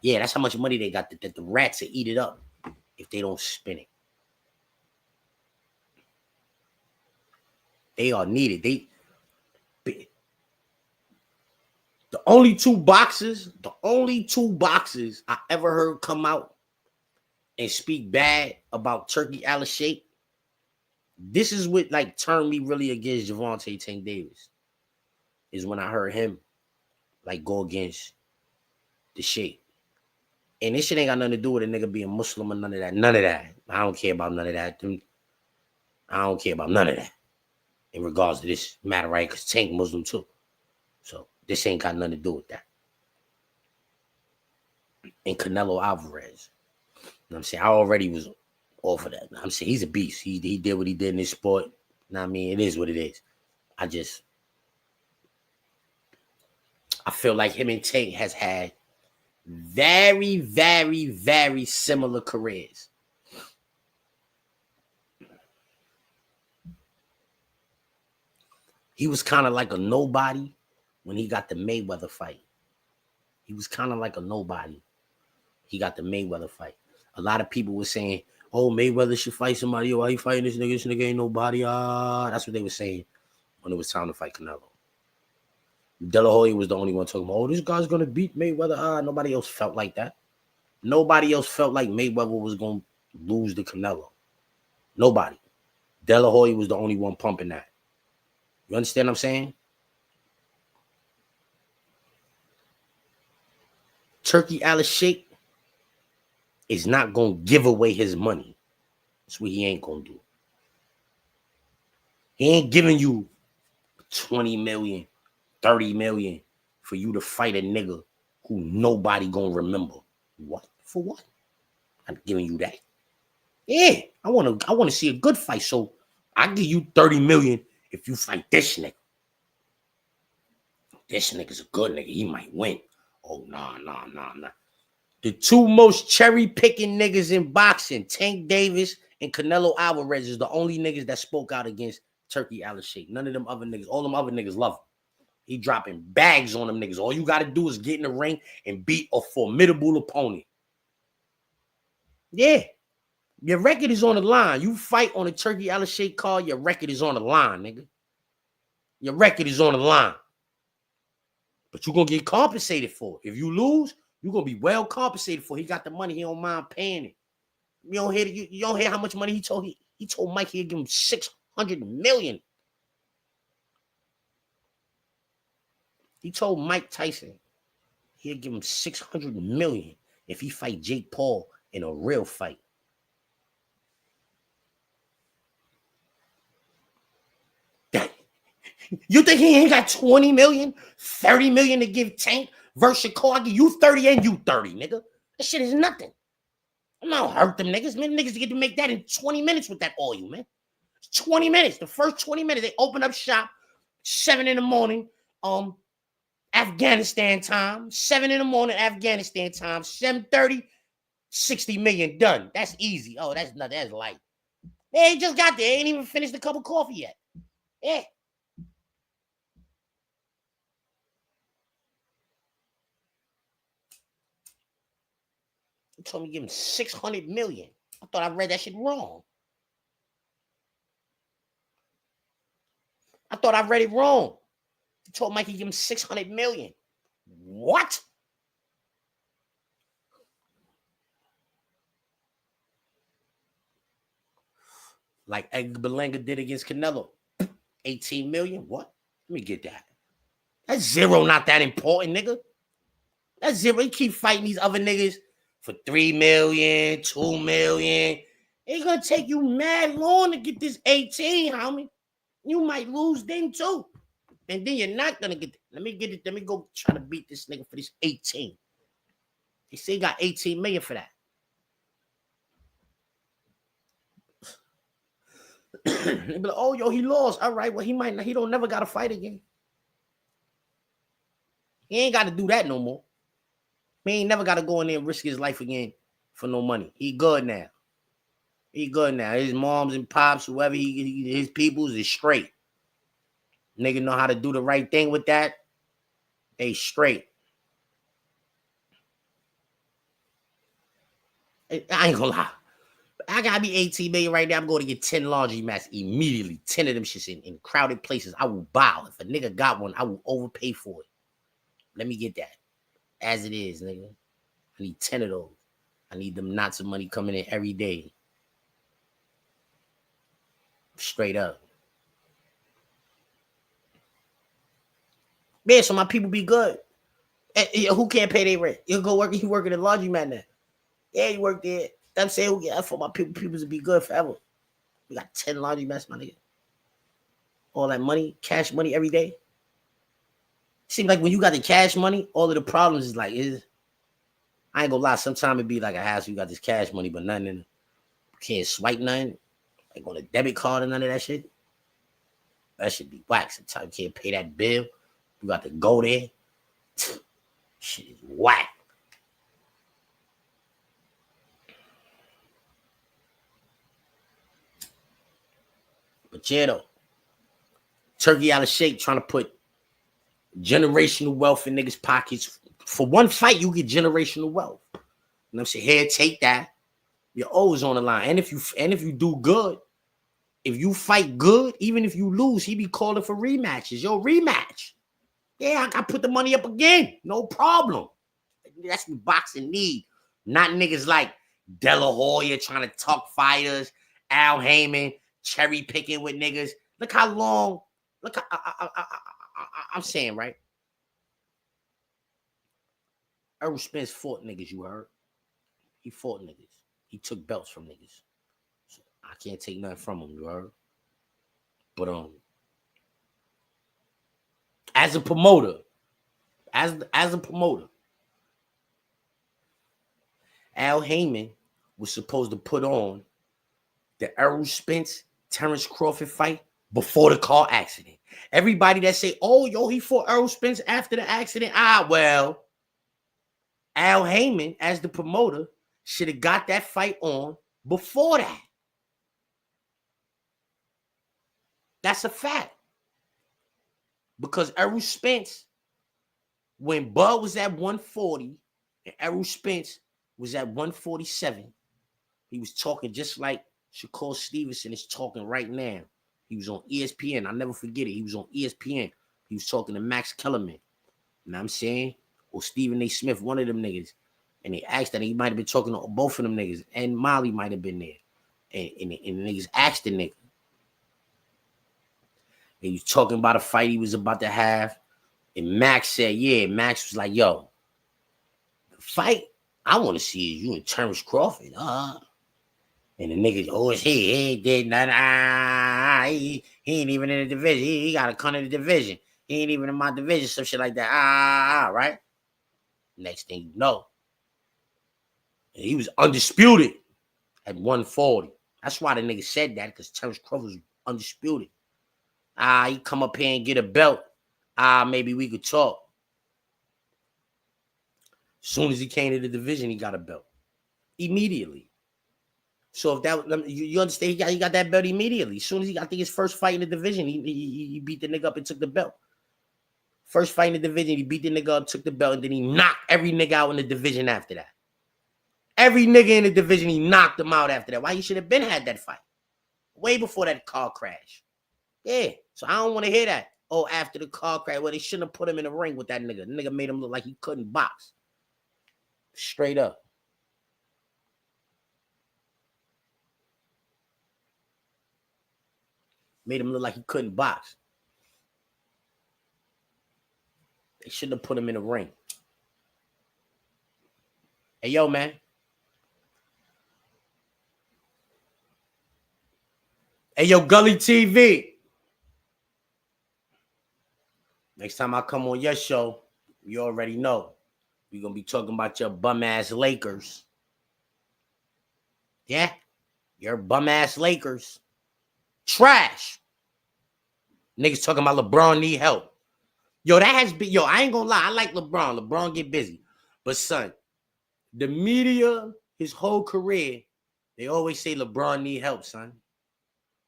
Yeah, that's how much money they got, that the rats will eat it up if they don't spend it. They are needed. The only two boxers I ever heard come out and speak bad about Turkey Al Sheikh, this is what like turned me really against Gervonta Tank Davis, is when I heard him like go against the Sheikh. And this shit ain't got nothing to do with a nigga being Muslim or none of that. None of that. I don't care about none of that. I don't care about none of that in regards to this matter, right? Because Tank Muslim too. So this ain't got nothing to do with that. And Canelo Alvarez. You know what I'm saying? I already was off of that. I'm saying he's a beast. He did what he did in this sport. You know what I mean? It is what it is. I feel like him and Tank has had very, very, very similar careers. He was kind of like a nobody when he got the Mayweather fight. He was kind of like a nobody. He got the Mayweather fight. A lot of people were saying, oh, Mayweather should fight somebody. Why he fighting this nigga? This nigga ain't nobody. That's what they were saying when it was time to fight Canelo. De La Hoya was the only one talking about, oh, this guy's going to beat Mayweather. Nobody else felt like that. Nobody else felt like Mayweather was going to lose to Canelo. Nobody. De La Hoya was the only one pumping that. You understand what I'm saying? Turkey Al Sheikh is not going to give away his money. That's what he ain't going to do. He ain't giving you 20 million, 30 million for you to fight a nigga who nobody going to remember. What? For what? I'm giving you that. Yeah, I want to see a good fight, so I give you 30 million if you fight this nigga. This nigga's a good nigga. He might win. Oh, nah. The two most cherry-picking niggas in boxing, Tank Davis and Canelo Alvarez, is the only niggas that spoke out against Turkey Al Sheikh. None of them other niggas. All them other niggas love him. He dropping bags on them niggas. All you got to do is get in the ring and beat a formidable opponent. Yeah. Your record is on the line. You fight on a Turkey Al Sheikh card, your record is on the line, nigga. Your record is on the line. But you're going to get compensated for it. If you lose, you're going to be well compensated for it. He got the money. He don't mind paying it. You don't hear how much money he told. He told Mike he'd give him $600 million. He told Mike Tyson he'd give him $600 million if he fight Jake Paul in a real fight. You think he ain't got 20 million, 30 million to give Tank versus Shakur? I give you 30 and you 30, nigga. That shit is nothing. I'm not hurt them niggas, man. Niggas get to make that in 20 minutes with that oil, man. 20 minutes. The first 20 minutes, they open up shop, 7 in the morning, Afghanistan time, 7 in the morning, Afghanistan time, 7:30, 60 million done. That's easy. Oh, that's nothing. That's light. They just got there. They ain't even finished the cup of coffee yet. Yeah. He told me to give him 600 million. I thought I read that shit wrong. I thought I read it wrong. He told Mike he'd give him 600 million. What? Like Edgar Berlanga did against Canelo. 18 million? What? Let me get that. That's zero not that important, nigga. That's zero. You keep fighting these other niggas for 3 million, 2 million. It's gonna take you mad long to get this 18, homie. You might lose them too. And then you're not gonna get it. Let me get it. Let me go try to beat this nigga for this 18. They say he got 18 million for that. They be like, oh, yo, he lost. All right, well, he don't never gotta fight again. He ain't gotta do that no more. He ain't never gotta go in there and risk his life again for no money. He good now. He good now. His moms and pops, whoever his peoples is straight. Nigga know how to do the right thing with that. They straight. I ain't gonna lie. I gotta be 18 million right now. I'm going to get 10 laundry mats immediately. 10 of them shits in crowded places. I will bow. If a nigga got one, I will overpay for it. Let me get that. As it is, nigga. I need 10 of those. I need them knots of money coming in every day. Straight up. Man, so my people be good. Who can't pay their rent? You go work. You working in the laundromat now. Yeah, you work there. I'm saying, yeah, for my people to be good forever. We got 10 laundromats, my nigga. All that money, cash money every day. Seems like when you got the cash money, all of the problems is like, I ain't gonna lie, sometimes it be like a house, you got this cash money, but nothing in it. You can't swipe nothing. Like on a debit card and none of that shit. That should be whack. Sometimes you can't pay that bill. You got to go there. Shit is whack. But yeah, though, Turkey out of shape trying to put generational wealth in niggas' pockets. For one fight, you get generational wealth. You know what I'm saying? Here, take that. You're always on the line. And if you do good, if you fight good, even if you lose, he be calling for rematches. Yo, rematch. Yeah, I put the money up again. No problem. That's what boxing need. Not niggas like De La Hoya trying to talk fighters, Al Heyman cherry picking with niggas. Look how long. Look how I'm saying, right? Errol Spence fought niggas, you heard? He fought niggas. He took belts from niggas. So I can't take nothing from him, you heard? But as a promoter, as a promoter, Al Heyman was supposed to put on the Errol Spence Terrence Crawford fight before the car accident. Everybody that say, oh, yo, he fought Errol Spence after the accident. Well, Al Heyman, as the promoter, should have got that fight on before that. That's a fact. Because Errol Spence, when Bud was at 140 and Errol Spence was at 147, he was talking just like SHAKUR Stevenson is talking right now. He was on ESPN. I'll never forget it. He was on ESPN. He was talking to Max Kellerman. You know what I'm saying? Or Stephen A. Smith, one of them niggas. And they asked that. He might have been talking to both of them niggas. And Molly might have been there. And the niggas asked the nigga. And he was talking about a fight he was about to have. And Max said, yeah. Max was like, yo, the fight I want to see is you and Terrence Crawford. And the nigga, oh, it's he ain't did nothing. He ain't even in the division. He got to come in the division. He ain't even in my division, some shit like that. Right? Next thing you know, he was undisputed at 140. That's why the nigga said that, because Terrence Crawford was undisputed. He come up here and get a belt. Maybe we could talk. As soon as he came to the division, he got a belt. Immediately. So if that, you understand, he got that belt immediately. As soon as he got his first fight in the division, he beat the nigga up and took the belt. First fight in the division, he beat the nigga up, took the belt, and then he knocked every nigga out in the division after that. Every nigga in the division, he knocked him out after that. Why? He should have been had that fight. Way before that car crash. Yeah. So I don't want to hear that. Oh, after the car crash, well, they shouldn't have put him in the ring with that nigga. The nigga made him look like he couldn't box. Straight up. Made him look like he couldn't box. They shouldn't have put him in the ring. Hey, yo, man. Hey, yo, Gully TV. Next time I come on your show, you already know. We're going to be talking about your bum-ass Lakers. Yeah? Your bum-ass Lakers. Trash. Niggas talking about LeBron need help. Yo, that has been... Yo, I ain't going to lie. I like LeBron. LeBron get busy. But, son, the media, his whole career, they always say LeBron need help, son.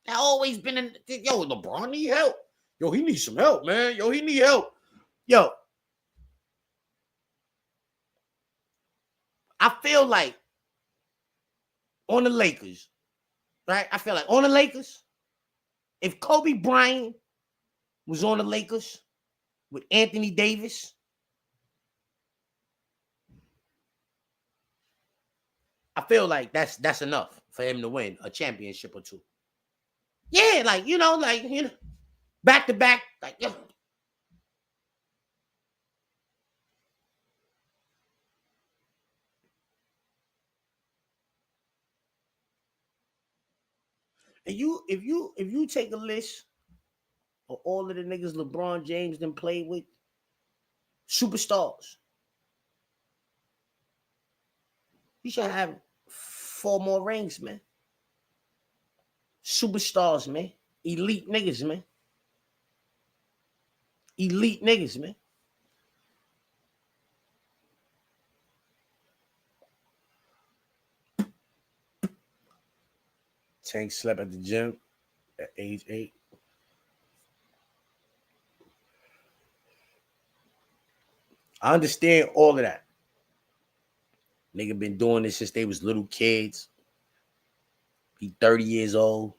That always been... Yo, LeBron need help. Yo, he needs some help, man. Yo, he need help. Yo, I feel like on the Lakers, right? I feel like on the Lakers, if Kobe Bryant was on the Lakers with Anthony Davis, I feel like that's enough for him to win a championship or two. Yeah, like, back to back, like, yo. And if you take a list of all of the niggas LeBron James then played with, superstars, he should have 4 more rings, man. Superstars, man. Elite niggas, man. Elite niggas, man. Tank slept at the gym at age 8. I understand all of that. Nigga been doing this since they was little kids. He 30 years old.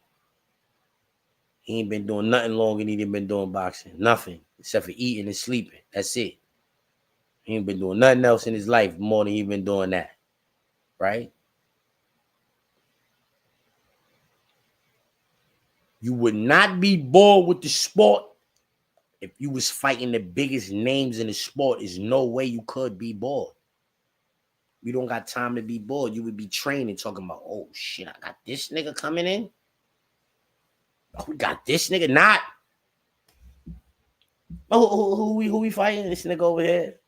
He ain't been doing nothing longer than he done been doing boxing. Nothing. Except for eating and sleeping. That's it. He ain't been doing nothing else in his life more than he been doing that. Right? You would not be bored with the sport if you was fighting the biggest names in the sport. There's no way you could be bored. You don't got time to be bored. You would be training, talking about, oh shit, I got this nigga coming in. Oh, we got this nigga not. Oh, who we fighting? This nigga over here.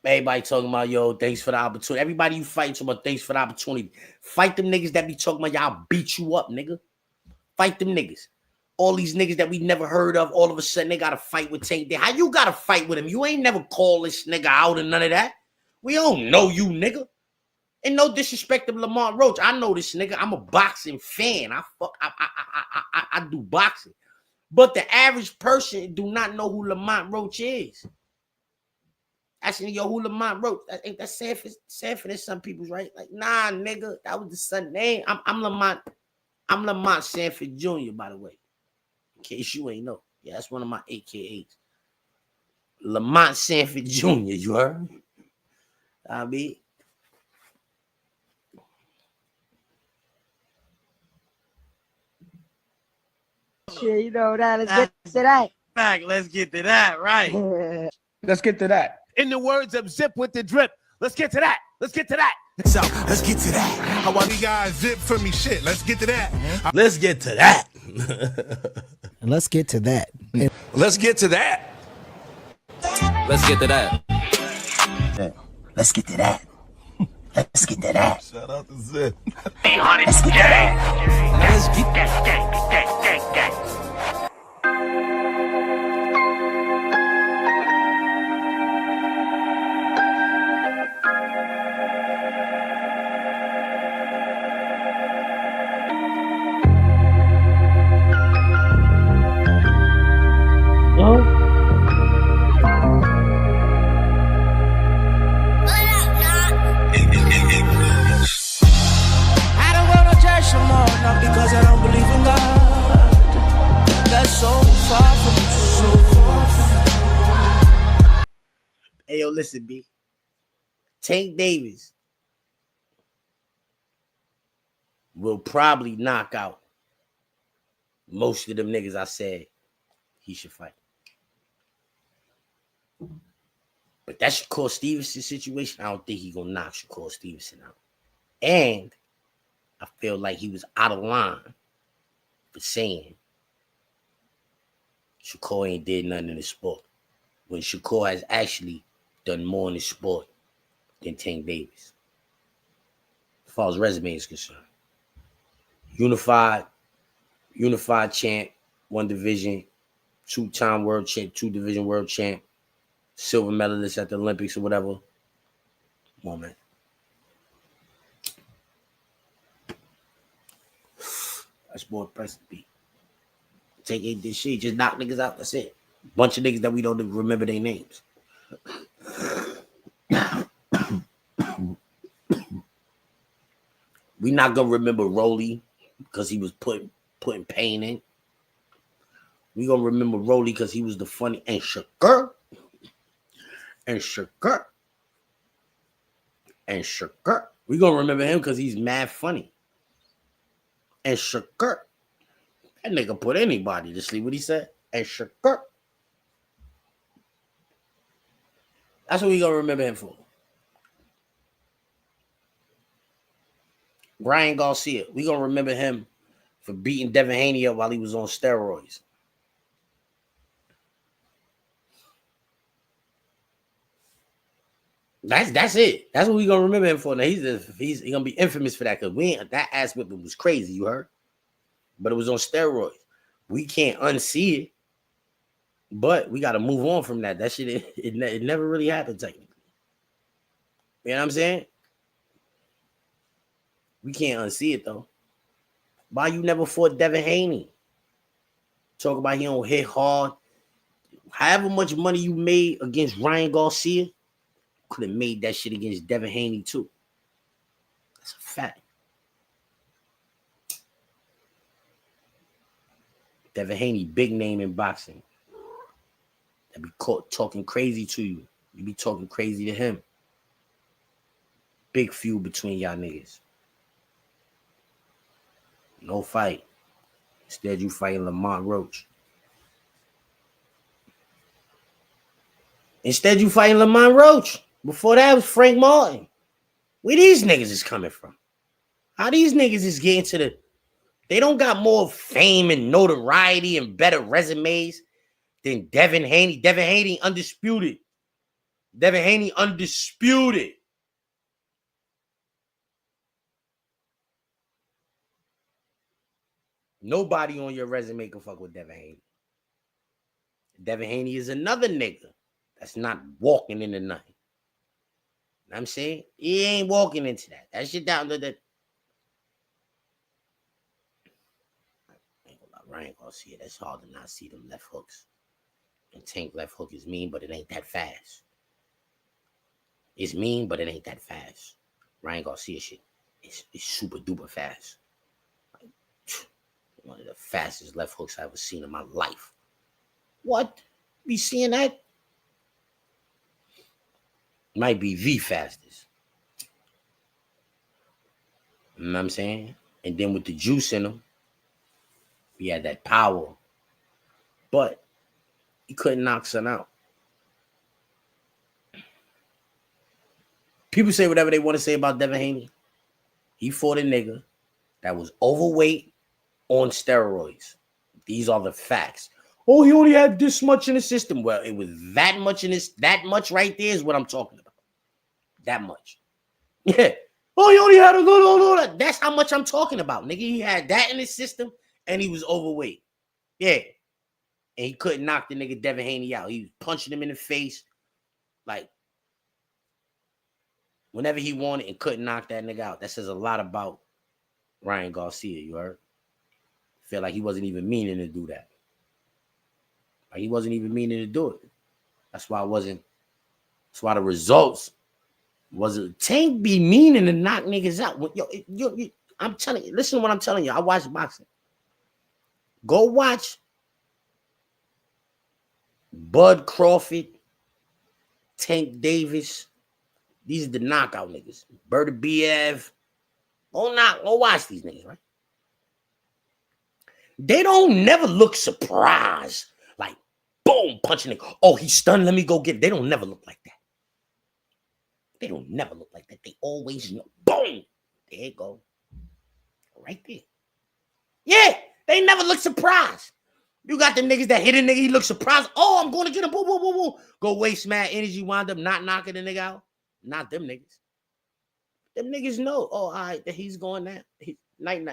Everybody talking about, yo, thanks for the opportunity. Everybody you fighting talking about thanks for the opportunity. Fight them niggas that be talking about y'all beat you up, nigga. Fight them niggas. All these niggas that we never heard of, all of a sudden they got to fight with Tank. How you got to fight with him? You ain't never call this nigga out and none of that. We don't know you, nigga. And no disrespect to Lamont Roach. I know this nigga. I'm a boxing fan. I do boxing. But the average person do not know who Lamont Roach is. Actually, yo, who Lamont Roach? That's Sanford. Some people's right. Like, nah, nigga, that was the son name. I'm Lamont Sanford Jr., by the way. In case you ain't know. Yeah, that's one of my AKAs. Lamont Sanford Jr., you heard? I mean, shit, let's get to that. Back, let's get to that, right? Let's get to that. In the words of Zip with the Drip, let's get to that. Let's get to that. So let's get to that. How about you guys zip for me shit? Let's get to that. Let's get to that. Let's get to that. Let's get to that. Let's get to that. Let's get to that. Let's get to that. Shout out to Zip. Let's get to that. Let's get that. Not because I don't believe in God. That's so far from the truth. Hey, yo, listen, B. Tank Davis will probably knock out most of them niggas I said he should fight. But that Shakur Stevenson situation, I don't think he gonna knock Shakur Stevenson out. And I feel like he was out of line for saying Shakur ain't did nothing in the sport, when Shakur has actually done more in the sport than Tank Davis, as far as resume is concerned. Unified champ, 1 division, 2-time world champ, 2-division world champ, silver medalist at the Olympics or whatever. Come on, man. That's more impressive to be. Take it this shit, just knock niggas out. That's it. Bunch of niggas that we don't remember their names. We not gonna remember Rolly because he was putting pain in. We gonna remember Rolly because he was the funny, and SHAKUR. We gonna remember him because he's mad funny. And SHAKUR. That nigga put anybody to sleep. What he said? And SHAKUR. That's what we gonna remember him for. Ryan Garcia. We gonna remember him for beating Devin Haney up while he was on steroids. That's it. That's what we gonna remember him for. Now he's gonna be infamous for that, because that ass whipping was crazy, you heard? But it was on steroids. We can't unsee it, but we gotta move on from that. That shit, it never really happened technically. You know what I'm saying? We can't unsee it though. Why you never fought Devin Haney? Talk about he don't hit hard. However much money you made against Ryan Garcia, could have made that shit against Devin Haney too. That's a fact. Devin Haney, big name in boxing. That be caught talking crazy to you. You be talking crazy to him. Big feud between y'all niggas. No fight. Instead, you fighting Lamont Roach. Before that was Frank Martin. Where these niggas is coming from? How these niggas is getting to the... They don't got more fame and notoriety and better resumes than Devin Haney. Devin Haney undisputed. Nobody on your resume can fuck with Devin Haney. Devin Haney is another nigga that's not walking into nothing. You know what I'm saying? He ain't walking into that. That shit down to the... Ryan Garcia, that's hard to not see them left hooks. And Tank left hook is mean, but it ain't that fast. It's mean, but it ain't that fast. Ryan Garcia shit is super duper fast. Like, one of the fastest left hooks I've ever seen in my life. What? Be seeing that? Might be the fastest. You know what I'm saying? And then with the juice in him, he had that power. But he couldn't knock son out. People say whatever they want to say about Devin Haney. He fought a nigga that was overweight on steroids. These are the facts. Oh, he only had this much in the system. Well, it was that much in this. That much right there is what I'm talking about. That much. Yeah. Oh, he only had a little. That's how much I'm talking about, nigga. He had that in his system, and he was overweight. Yeah. And he couldn't knock the nigga Devin Haney out. He was punching him in the face, like, whenever he wanted, and couldn't knock that nigga out. That says a lot about Ryan Garcia, you heard? Feel like he wasn't even meaning to do that. Like, he wasn't even meaning to do it. That's why the results wasn't. Tank be meaning to knock niggas out. Yo, I'm telling you, listen to what I'm telling you. I watch boxing. Go watch Bud Crawford, Tank Davis. These are the knockout niggas. Berta Biev. Go watch these niggas, right? They don't never look surprised. Like, punch a nigga. Oh, he's stunned. Let me go get it. They don't never look like that. They don't never look like that. They always know. Boom. There you go. Right there. Yeah. They never look surprised. You got the niggas that hit a nigga. He looks surprised. Oh, I'm going to get him. Boom, boom, boom, boom. Go waste mad energy. Wind up not knocking the nigga out. Not them niggas. Them niggas know. Oh, all right. That he's going now. Night.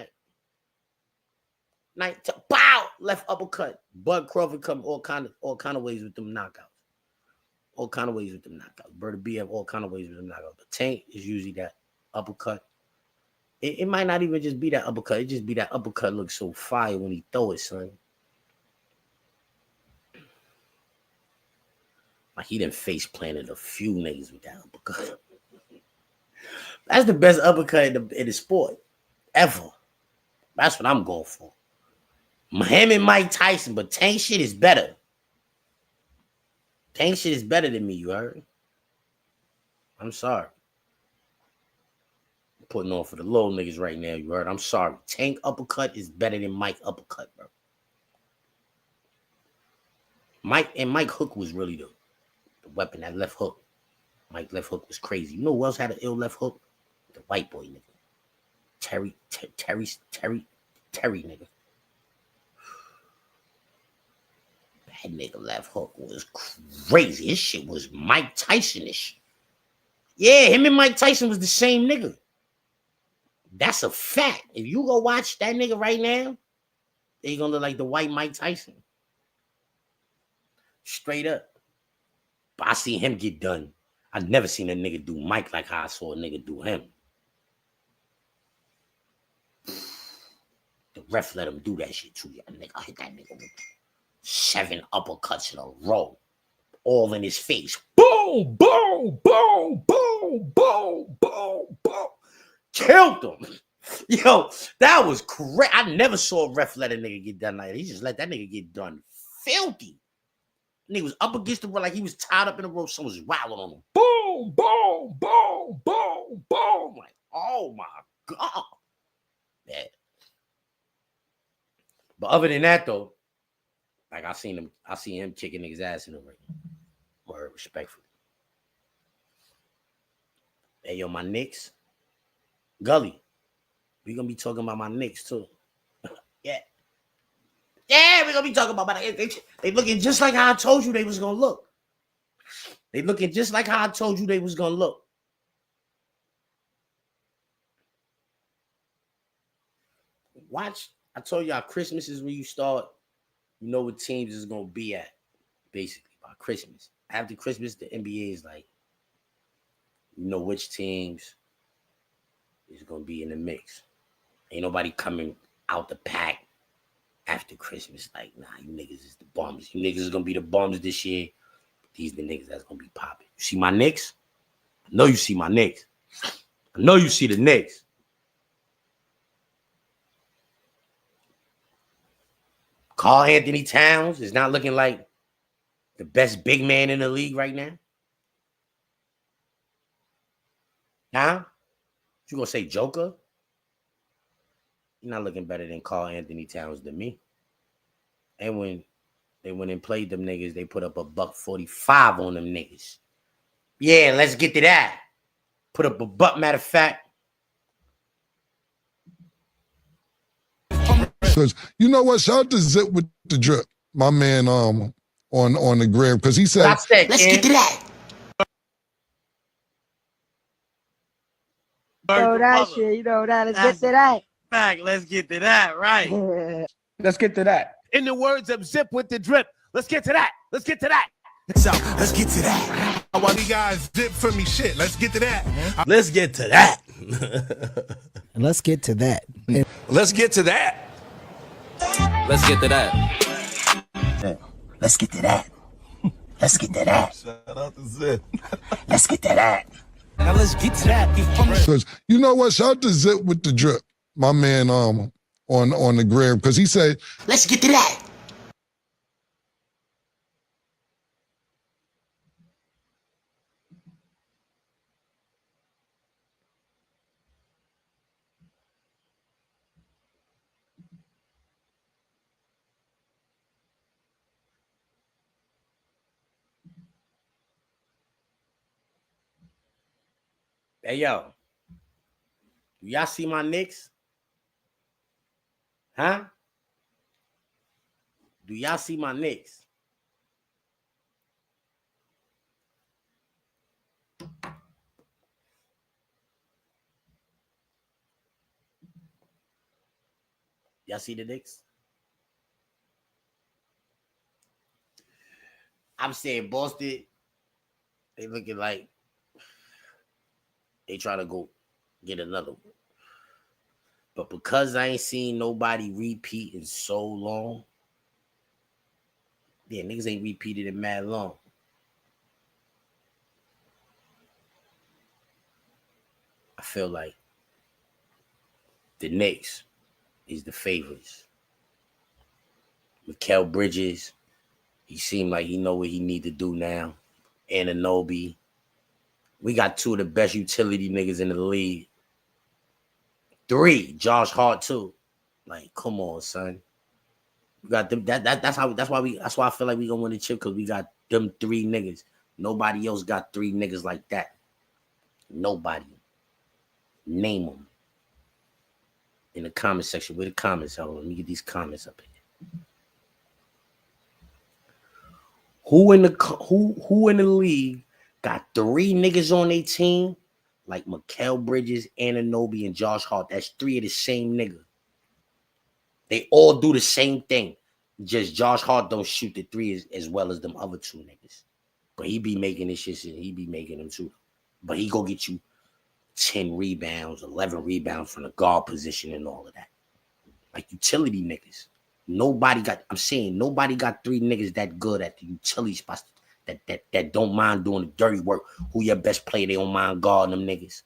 Bow. Left uppercut. Bud Crawford come all kind of ways with them knockouts. All kind of ways with them knockouts. Bird B have all kind of ways with them knockouts. But Tank is usually that uppercut. It might not even just be that uppercut. It just be that uppercut looks so fire when he throw it, son. Like he done face planted a few niggas with that uppercut. That's the best uppercut in the sport ever. That's what I'm going for. Him and Mike Tyson, but Tank shit is better. Tank shit is better than me, you heard? I'm sorry. I'm putting on for the little niggas right now, you heard? I'm sorry. Tank uppercut is better than Mike uppercut, bro. Mike hook was really the weapon, that left hook. Mike left hook was crazy. You know who else had an ill left hook? The white boy nigga. Terry nigga. That nigga left hook was crazy. His shit was Mike Tyson-ish. Yeah, him and Mike Tyson was the same nigga. That's a fact. If you go watch that nigga right now, they gonna look like the white Mike Tyson. Straight up. But I seen him get done. I never seen a nigga do Mike like how I saw a nigga do him. The ref let him do that shit too. Yeah, nigga, I hit that nigga with 7 uppercuts in a row. All in his face. Boom, boom, boom, boom, boom, boom, boom. Killed him. Yo, that was crazy. I never saw a ref let a nigga get done like that. He just let that nigga get done filthy. Nigga was up against the rope like he was tied up in the rope. Someone was wilding on him. Boom, boom, boom, boom, boom. Like, oh my God. Yeah. But other than that, though, like I seen him kicking niggas' ass in the ring. Word, respectfully. Hey, yo, my Knicks. Gully. We gonna be talking about my Knicks, too. Yeah. Yeah, we're gonna be talking about they looking just like how I told you they was gonna look. They looking just like how I told you they was gonna look. Watch. I told y'all Christmas is when you start. You know what teams is gonna be at, basically, by Christmas. After Christmas, the NBA is like, you know which teams is gonna be in the mix. Ain't nobody coming out the pack after Christmas. Like, nah, you niggas is the bums. You niggas is gonna be the bums this year. These the niggas that's gonna be popping. You see my Knicks? I know you see my Knicks. I know you see the Knicks. Karl Anthony Towns is not looking like the best big man in the league right now. Huh? You gonna say Joker? You're not looking better than Karl Anthony Towns than me. And when they went and played them niggas, they put up a $145 on them niggas. Yeah, let's get to that. Put up a buck, matter of fact. Because you know what? Shout out to Zip with the Drip, my man on the gram, because he said, let's get to that. Oh, that shit, you know that. Let's get to that. Fact, let's get to that, right? Let's get to that. In the words of Zip with the Drip, let's get to that. Let's get to that. So let's get to that. While you guys zip for me shit, let's get to that. Let's get to that. Let's get to that. Let's get to that. Let's get to that. Let's get to that. Let's get to that. Shout out to Zip. Let's get to that. Now let's get to that. because you know what? Shout out to Zip with the Drip, my man on the gram, because he said, let's get to that. Hey, yo. Do y'all see my Knicks? Huh? Do y'all see my Knicks? Y'all see the Knicks? I'm saying Boston, they looking like they try to go get another one. But because I ain't seen nobody repeat in so long, yeah, niggas ain't repeated in mad long. I feel like the Knicks is the favorites. Mikal Bridges, he seemed like he know what he need to do now. Anunoby. We got two of the best utility niggas in the league. 3, Josh Hart too. Like, come on, son. We got them. That's why I feel like we gonna win the chip, because we got them 3 niggas. Nobody else got 3 niggas like that. Nobody. Name them in the comment section. Where the comments? Hold on, let me get these comments up here. Who in the league got 3 niggas on their team like Mikal Bridges, Anunoby, and Josh Hart? That's 3 of the same nigga. They all do the same thing. Just Josh Hart don't shoot the 3 as well as them other 2 niggas. But he be making this shit, and he be making them too. But he go get you 10 rebounds, 11 rebounds from the guard position and all of that. Like utility niggas. Nobody got 3 niggas that good at the utility spots that don't mind doing the dirty work. Who your best player, they don't mind guarding them niggas.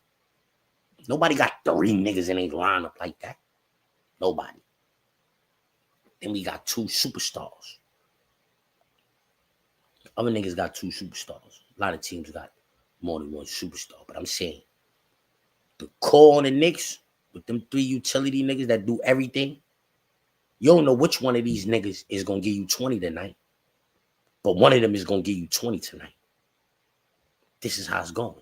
Nobody got 3 niggas in a lineup like that. Nobody. Then we got 2 superstars. Other niggas got 2 superstars. A lot of teams got more than 1 superstar. But I'm saying, the core on the Knicks, with them 3 utility niggas that do everything, you don't know which one of these niggas is going to give you 20 tonight. But one of them is going to give you 20 tonight. This is how it's going.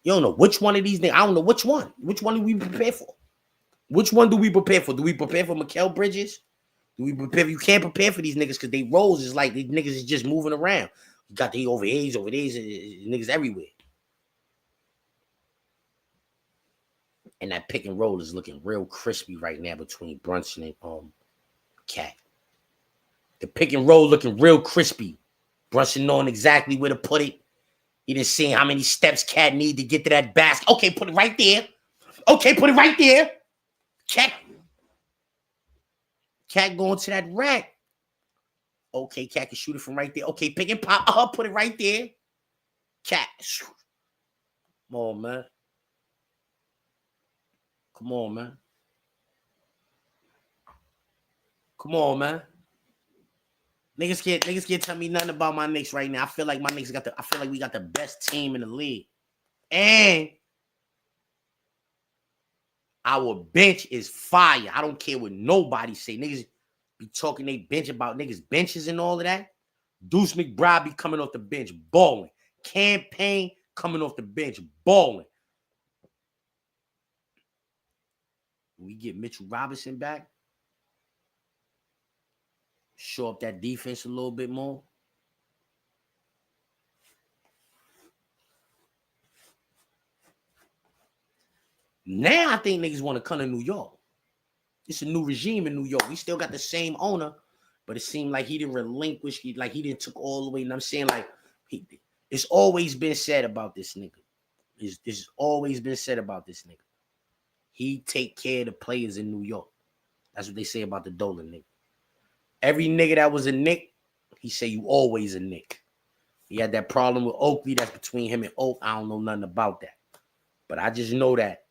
You don't know which one of these niggas. I don't know which one. Which one do we prepare for? Which one do we prepare for? Do we prepare for Mikal Bridges? Do we prepare? You can't prepare for these niggas because they roles is like these niggas is just moving around. You got the over there, niggas everywhere. And that pick and roll is looking real crispy right now between Brunson and Cat. The pick and roll looking real crispy. Brunson knowing exactly where to put it. He didn't see how many steps Cat need to get to that basket. Okay, put it right there. Okay, put it right there. Cat going to that rack. Okay, Cat can shoot it from right there. Okay, pick and pop. Put it right there. Cat. Come on, man. Come on, man. Come on, man. Niggas can't tell me nothing about my Knicks right now. I feel like we got the best team in the league. And our bench is fire. I don't care what nobody say. Niggas be talking they bench about niggas benches and all of that. Deuce McBride be coming off the bench balling. Campaign coming off the bench balling. We get Mitchell Robinson back. Show up that defense a little bit more. Now I think niggas want to come to New York. It's a new regime in New York. We still got the same owner, but it seemed like he didn't relinquish. He didn't took all the way. And I'm saying like, it's always been said about this nigga. It's always been said about this nigga. He take care of the players in New York. That's what they say about the Dolan nigga. Every nigga that was a Knick, he say you always a Knick. He had that problem with Oakley. That's between him and Oak. I don't know nothing about that. But I just know that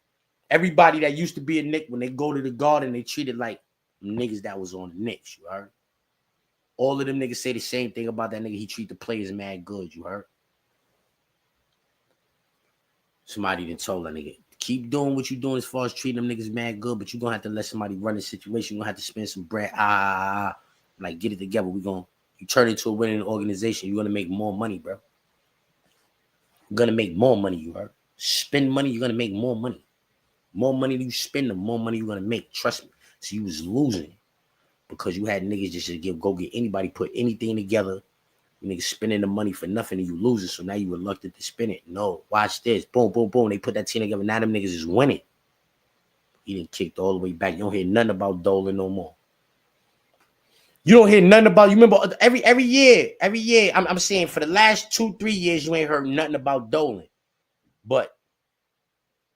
everybody that used to be a Knick, when they go to the Garden, they treat it like niggas that was on the Knicks, you heard? All of them niggas say the same thing about that nigga. He treat the players mad good, you heard? Somebody done told that nigga, keep doing what you doing as far as treating them niggas mad good, but you're going to have to let somebody run the situation. You're going to have to spend some bread. Like, get it together. You turn into a winning organization. You're going to make more money, bro. You're going to make more money, you heard? Spend money, you're gonna make more money. More money you spend, the more money you're gonna make. Trust me. So you was losing because you had niggas just to go get anybody, put anything together. You niggas spending the money for nothing and you losing. So now you reluctant to spend it. No, watch this. Boom, boom, boom. They put that team together. Now them niggas is winning. He didn't kick all the way back. You don't hear nothing about Dolan no more. You don't hear nothing about, you remember every year, I'm saying for the last 2-3 years, you ain't heard nothing about Dolan. But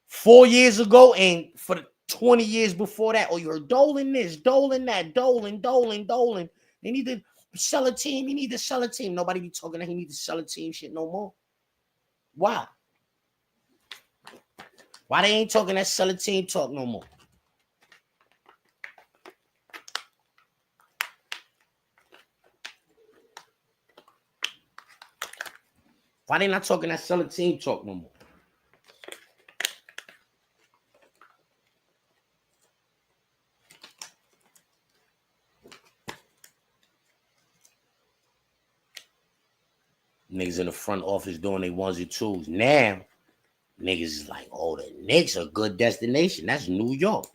4 years ago and for the 20 years before that, you heard Dolan this, Dolan that, Dolan. They need to sell a team. He need to sell a team. Nobody be talking that he need to sell a team shit no more. Why? Why they ain't talking that sell a team talk no more? Why they not talking that sell a team talk no more? Niggas in the front office doing their ones and twos. Now, niggas is like, oh, the Knicks are a good destination. That's New York.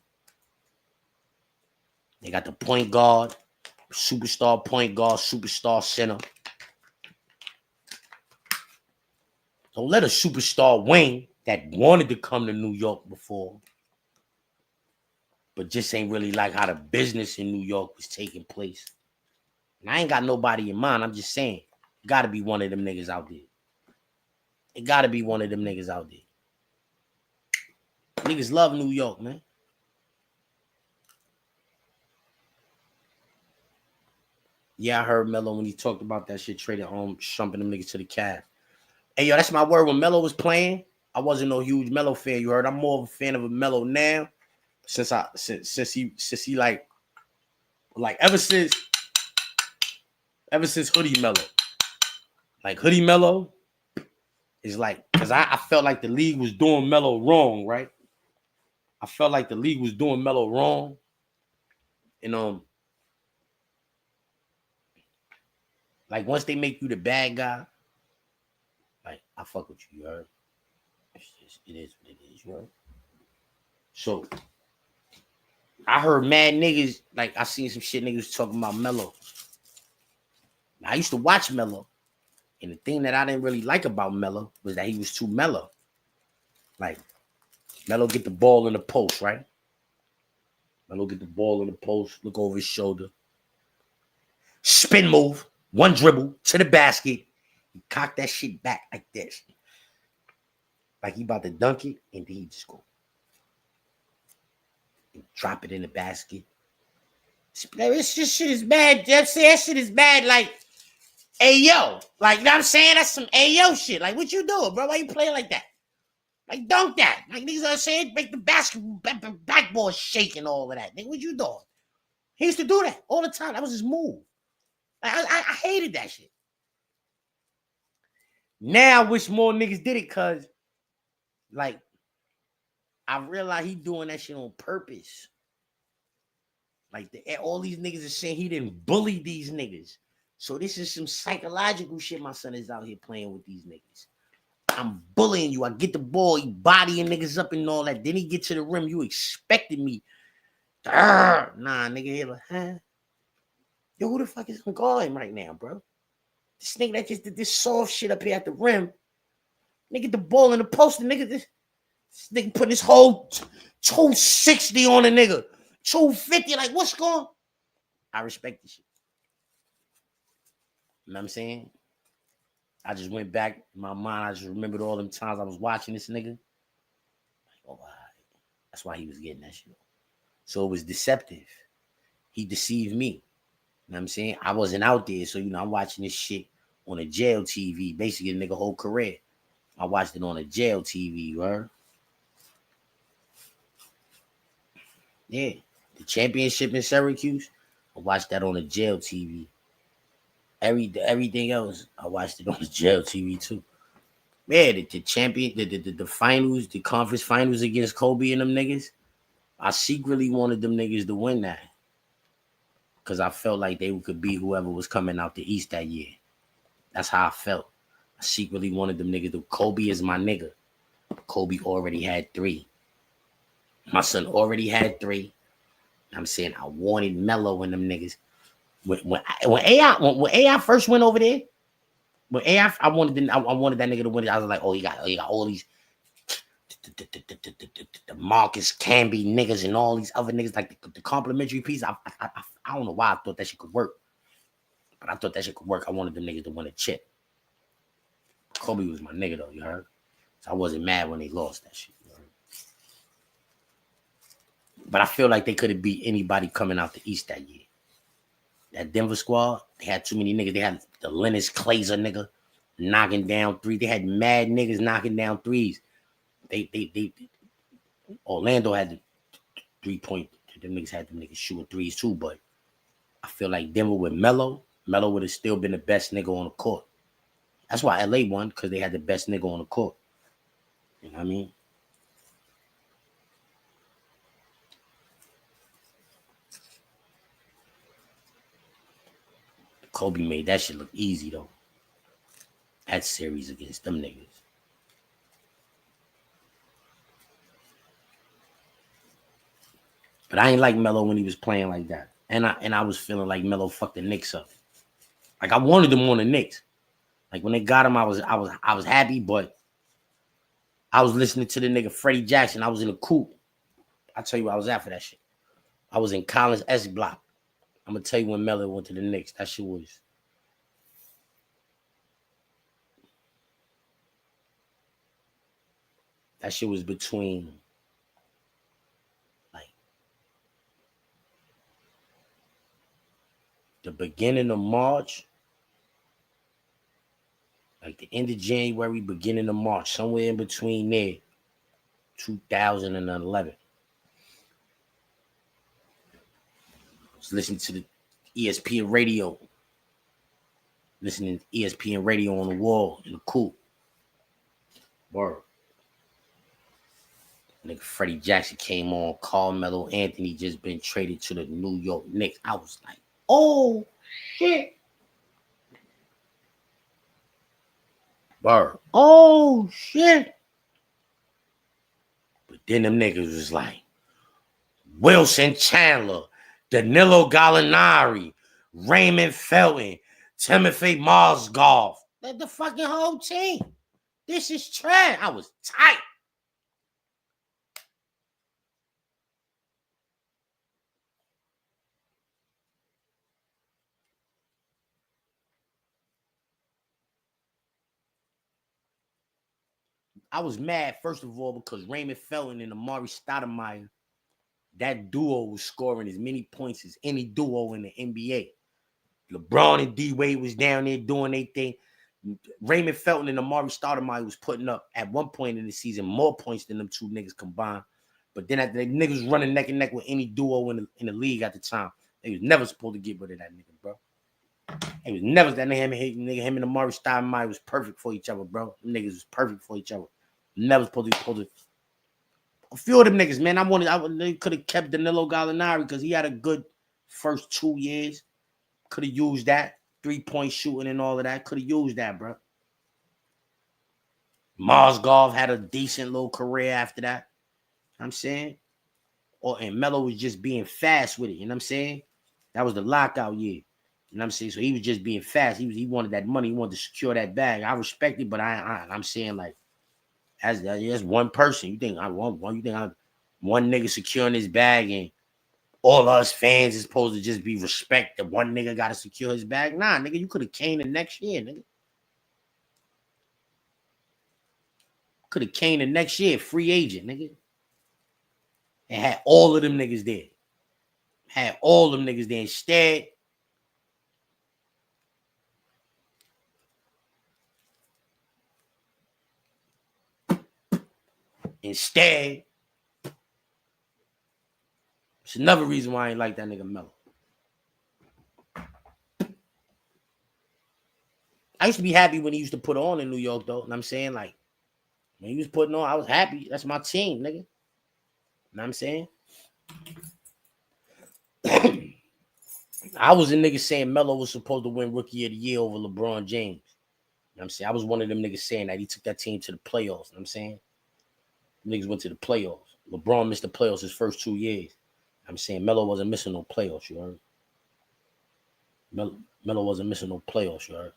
They got the point guard, superstar center. Don't let a superstar wing that wanted to come to New York before, but just ain't really like how the business in New York was taking place. And I ain't got nobody in mind. I'm just saying, got to be one of them niggas out there. It got to be one of them niggas out there. Niggas love New York, man. Yeah, I heard Melo when he talked about that shit, trading shumping them niggas to the Cavs. Hey, yo, that's my word. When Melo was playing, I wasn't no huge Melo fan. You heard? I'm more of a fan of a Melo now. Since he like ever since Hoodie Melo. Like Hoodie Melo is like, because I felt like the league was doing Melo wrong, right? I felt like the league was doing Melo wrong. And like once they make you the bad guy, like I fuck with you, you heard? It is what it is, you heard? So I heard mad niggas, like I seen some shit niggas talking about Melo. Now, I used to watch Melo, and the thing that I didn't really like about Melo was that he was too mellow. Like Melo get the ball in the post, right? Melo get the ball in the post, look over his shoulder. Spin move, one dribble to the basket. He cock that shit back like this. Like he about to dunk it, and then he just go. And drop it in the basket. This shit is bad. That shit is bad. Like, hey, yo. Like, you know what I'm saying? That's some ayo shit. Like, what you doing, bro? Why you playing like that? Like, dunk that. Like, niggas are saying, make the backboard shake and all of that. Nigga, what you doing? He used to do that all the time. That was his move. I hated that shit. Now I wish more niggas did it because, like, I realize he doing that shit on purpose. Like, all these niggas are saying he didn't bully these niggas. So this is some psychological shit my son is out here playing with these niggas. I'm bullying you. I get the ball, he bodying niggas up and all that. Then he get to the rim. You expected me. Nah, nigga, he like, huh? Yo, who the fuck is gonna guard him right now, bro? This nigga that just did this soft shit up here at the rim. Nigga, the ball in the post. The nigga, this nigga put his whole 260 on a nigga. 250. Like, what's going on? I respect this shit. You know what I'm saying? I just went back in my mind. I just remembered all them times I was watching this nigga. Like, oh, that's why he was getting that shit. So it was deceptive. He deceived me. You know what I'm saying? I wasn't out there. So, I'm watching this shit on a jail TV. Basically, a nigga whole career. I watched it on a jail TV, right? Yeah. The championship in Syracuse, I watched that on a jail TV. Everything else, I watched it on the jail TV too. Yeah, the champion, the finals, the conference finals against Kobe and them niggas, I secretly wanted them niggas to win that. Because I felt like they could be whoever was coming out the East that year. That's how I felt. I secretly wanted them niggas to. Kobe is my nigga. Kobe already had 3. My son already had 3. I'm saying I wanted Melo and them niggas. When AI first went over there, when AI I wanted that nigga to win it. I was like, oh, he got all these the Marcus Camby niggas and all these other niggas, like the complimentary piece. I don't know why I thought that shit could work, but I thought that shit could work. I wanted them niggas to win a chip. Kobe was my nigga though, you heard? So I wasn't mad when they lost that shit. You heard? But I feel like they could have beat anybody coming out the East that year. That Denver squad, they had too many niggas. They had the Lennox Glazer nigga knocking down 3. They had mad niggas knocking down 3s. They Orlando had the 3-point. Them niggas had them niggas shooting 3s too, but I feel like Denver with Melo would have still been the best nigga on the court. That's why LA won, because they had the best nigga on the court. You know what I mean? Kobe made that shit look easy though. That series against them niggas. But I ain't like Melo when he was playing like that. And I was feeling like Melo fucked the Knicks up. Like I wanted them on the Knicks. Like when they got him, I was happy, but I was listening to the nigga Freddie Jackson. I was in a coupe. I'll tell you where I was at for that shit. I was in Collins S Block. I'm gonna tell you when Melo went to the Knicks. That shit was between like the beginning of March, like the end of January, beginning of March, somewhere in between there, 2011. I was listening to the ESPN radio. Listening to ESPN radio on the wall in the coupe. Word. Nigga Freddie Jackson came on. Carmelo Anthony just been traded to the New York Knicks. I was like, oh shit. Word. Oh shit. But then them niggas was like, Wilson Chandler, Danilo Gallinari, Raymond Felton, Timothy Mozgov. The fucking whole team. This is trash. I was tight. I was mad, first of all, because Raymond Felton and Amari Stoudemire, that duo was scoring as many points as any duo in the NBA. LeBron and D-Wade was down there doing their thing. Raymond Felton and Amari Stoudemire was putting up, at one point in the season, more points than them two niggas combined. But then after the niggas was running neck and neck with any duo in the league at the time. They was never supposed to get rid of that nigga, bro. It was never that nigga, him and Amari Stoudemire was perfect for each other, bro. Them niggas was perfect for each other. Never supposed to. A few of them niggas, man. They could have kept Danilo Gallinari because he had a good first 2 years. Could have used that 3-point shooting and all of that. Could have used that, bro. Mozgov had a decent little career after that. I'm saying, and Melo was just being fast with it. You know what I'm saying? That was the lockout year. You know what I'm saying? So he was just being fast. He wanted that money. He wanted to secure that bag. I respect it, but I'm saying like. As one person, you think I'm one nigga securing his bag and all us fans is supposed to just be respect that one nigga got to secure his bag? Nah, nigga, you could have came the next year, nigga. Could have came the next year, free agent, nigga. And had all of them niggas there. Had all them niggas there. Instead, it's another reason why I ain't like that nigga Melo. I used to be happy when he used to put on in New York, though. And I'm saying, like, when he was putting on, I was happy. That's my team, nigga. You know what I'm saying? I was a nigga saying Melo was supposed to win Rookie of the Year over LeBron James. You know what I'm saying? I was one of them niggas saying that he took that team to the playoffs. You know what I'm saying? Niggas went to the playoffs. LeBron missed the playoffs his first 2 years. I'm saying Melo wasn't missing no playoffs, you heard? Melo wasn't missing no playoffs, you heard?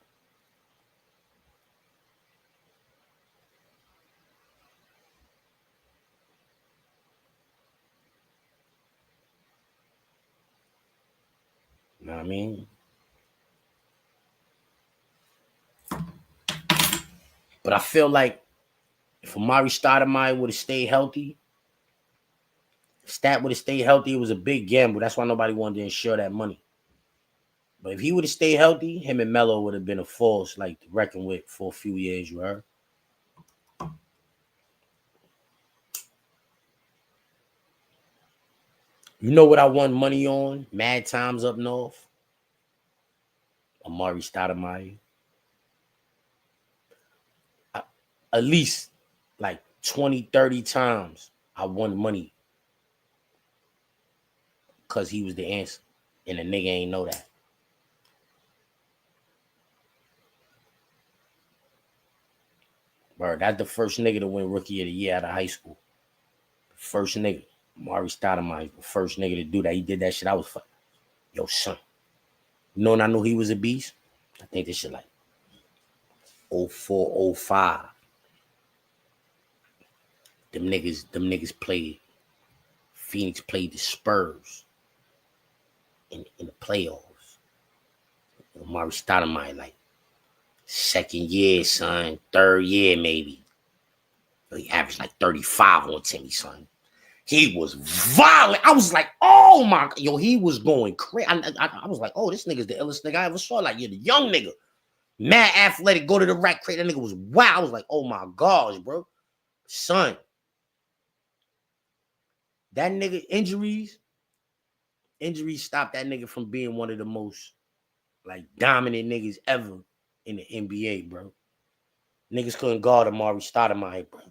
You know what I mean? But I feel like if Amari Stoudemire would have stayed healthy, Stat would have stayed healthy, it was a big gamble. That's why nobody wanted to insure that money. But if he would have stayed healthy, him and Melo would have been a force like to reckon with for a few years, you heard? You know what I won money on? Mad Times up north. Amari Stoudemire. At least like 20, 30 times I won money because he was the answer. And the nigga ain't know that. Bro, that's the first nigga to win Rookie of the Year out of high school. First nigga. Amari Stoudemire, the first nigga to do that. He did that shit. I was fucking, yo, son. You know when I knew he was a beast? I think this shit like 04, 05. Them niggas played. Phoenix played the Spurs in the playoffs. Amari Stoudemire, like, second year, son. Third year, maybe. He averaged like 35 on Timmy, son. He was violent. I was like, oh my God. Yo, he was going crazy. I was like, oh, this nigga's the illest nigga I ever saw. Like, you're the young nigga. Mad athletic, go to the rack crate. That nigga was wild. I was like, oh my gosh, bro. Son. That nigga, injuries stopped that nigga from being one of the most, like, dominant niggas ever in the NBA, bro. Niggas couldn't guard Amari Stoudemire, bro.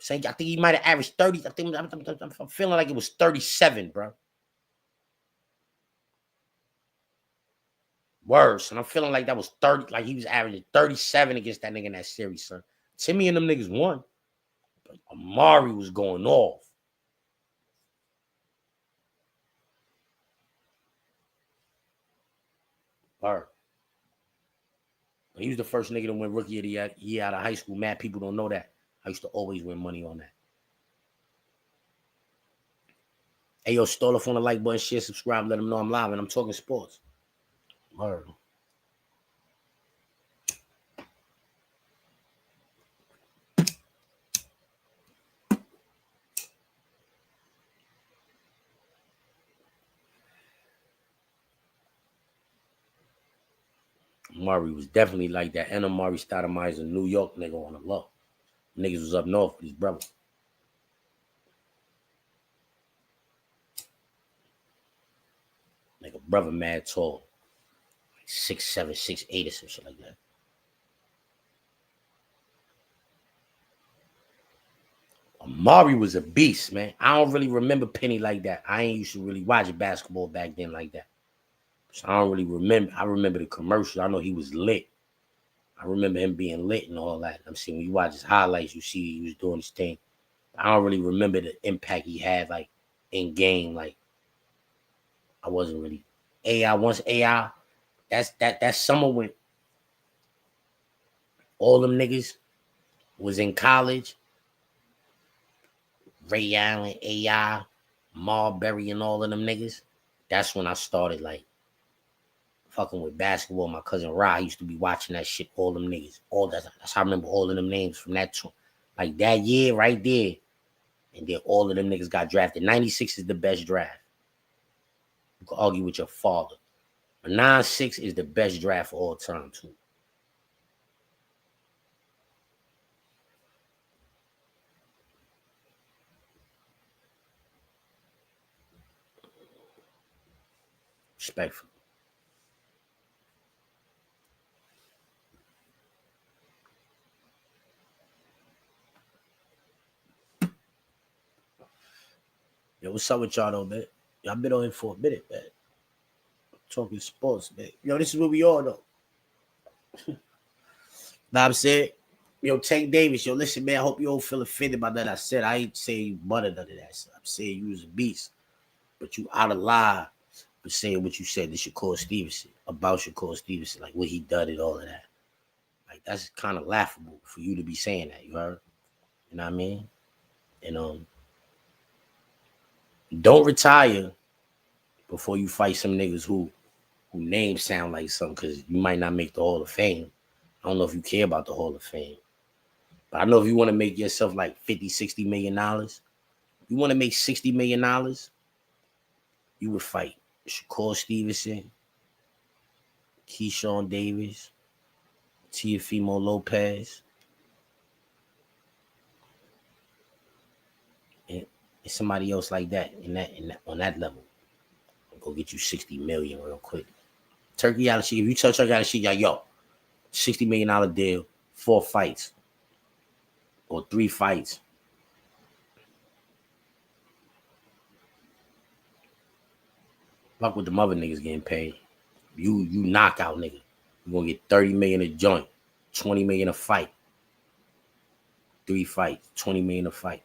I think he might have averaged 30. I'm feeling like it was 37, bro. Worse. And I'm feeling like that was 30, like he was averaging 37 against that nigga in that series, son. Timmy and them niggas won. But Amari was going off. Word. He was the first nigga to win Rookie of the Year out of high school. Mad people don't know that. I used to always win money on that. Hey, yo, stall off on the like button, share, subscribe, let them know I'm live and I'm talking sports. Word. Amari was definitely like that. And Amari Stoudemire's a New York nigga on the low. Niggas was up north with his brother. Nigga, brother mad tall. Like 6'7", 6'8", or some shit like that. Amari was a beast, man. I don't really remember Penny like that. I ain't used to really watch basketball back then like that. So I don't really remember. I remember the commercial. I know he was lit. I remember him being lit and all that. I'm saying when you watch his highlights, you see he was doing his thing. I don't really remember the impact he had, like, in game. Like, I wasn't really AI. Once AI, that summer when all them niggas was in college, Ray Allen, AI, Marbury, and all of them niggas. That's when I started, like, fucking with basketball. My cousin Ra used to be watching that shit. All them niggas, all that. That's how I remember all of them names from that, like, that year right there. And then all of them niggas got drafted. 96 is the best draft. You can argue with your father. But 96 is the best draft of all time, too. Respectful. Yo, what's up with y'all, though, man? Y'all been on here for a minute, man. Talking sports, man. Yo, this is what we all know. Know what I'm saying? Yo, Tank Davis, yo, listen, man, I hope you don't feel offended by that I said. I ain't say you buttered none of that. I'm saying you was a beast, but you out of line for saying what you said to SHAKUR Stevenson, about SHAKUR Stevenson, like what he done and all of that. Like, that's kind of laughable for you to be saying that, you heard? You know what I mean? And don't retire before you fight some niggas who names sound like something, because you might not make the Hall of Fame. I don't know if you care about the Hall of Fame. But I know if you want to make yourself like $50, $60 million, you want to make $60 million, you would fight SHAKUR Stevenson, Keyshawn Davis, Teofimo Lopez, and somebody else like that on that level. Go get you 60 million real quick. Turkey out of shit. If you tell Turkey out of shit, yo, $60 million deal, 4 fights. Or 3 fights. Fuck with the mother niggas getting paid. You knockout nigga. You gonna get 30 million a joint, 20 million a fight. 3 fights, 20 million a fight.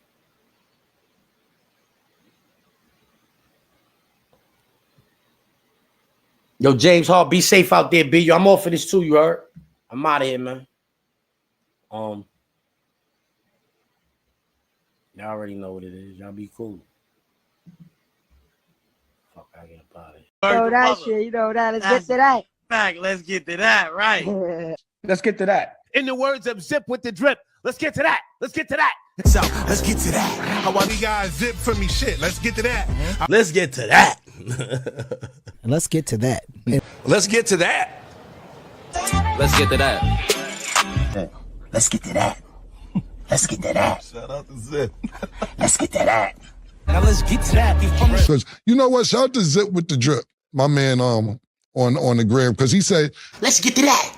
Yo, James Hall, be safe out there, B. Yo, I'm off for this too, you heard? I'm out of here, man. Y'all already know what it is. Y'all be cool. Fuck, I get about it. Oh, that shit, you know that. Let's get to that. Back, let's get to that, right? Let's get to that. In the words of Zip with the Drip, let's get to that. Let's get to that. So let's get to that. How about you guys zip for me shit? Let's get to that. Let's get to that. Let's get to that. Let's get to that. Let's get to that. Let's get to that. Let's get to that. Shout out to Zip. Let's get to that. Now let's get to that. Because you know what? Shout out to Zip with the Drip, my man on the gram, because he said, let's get to that.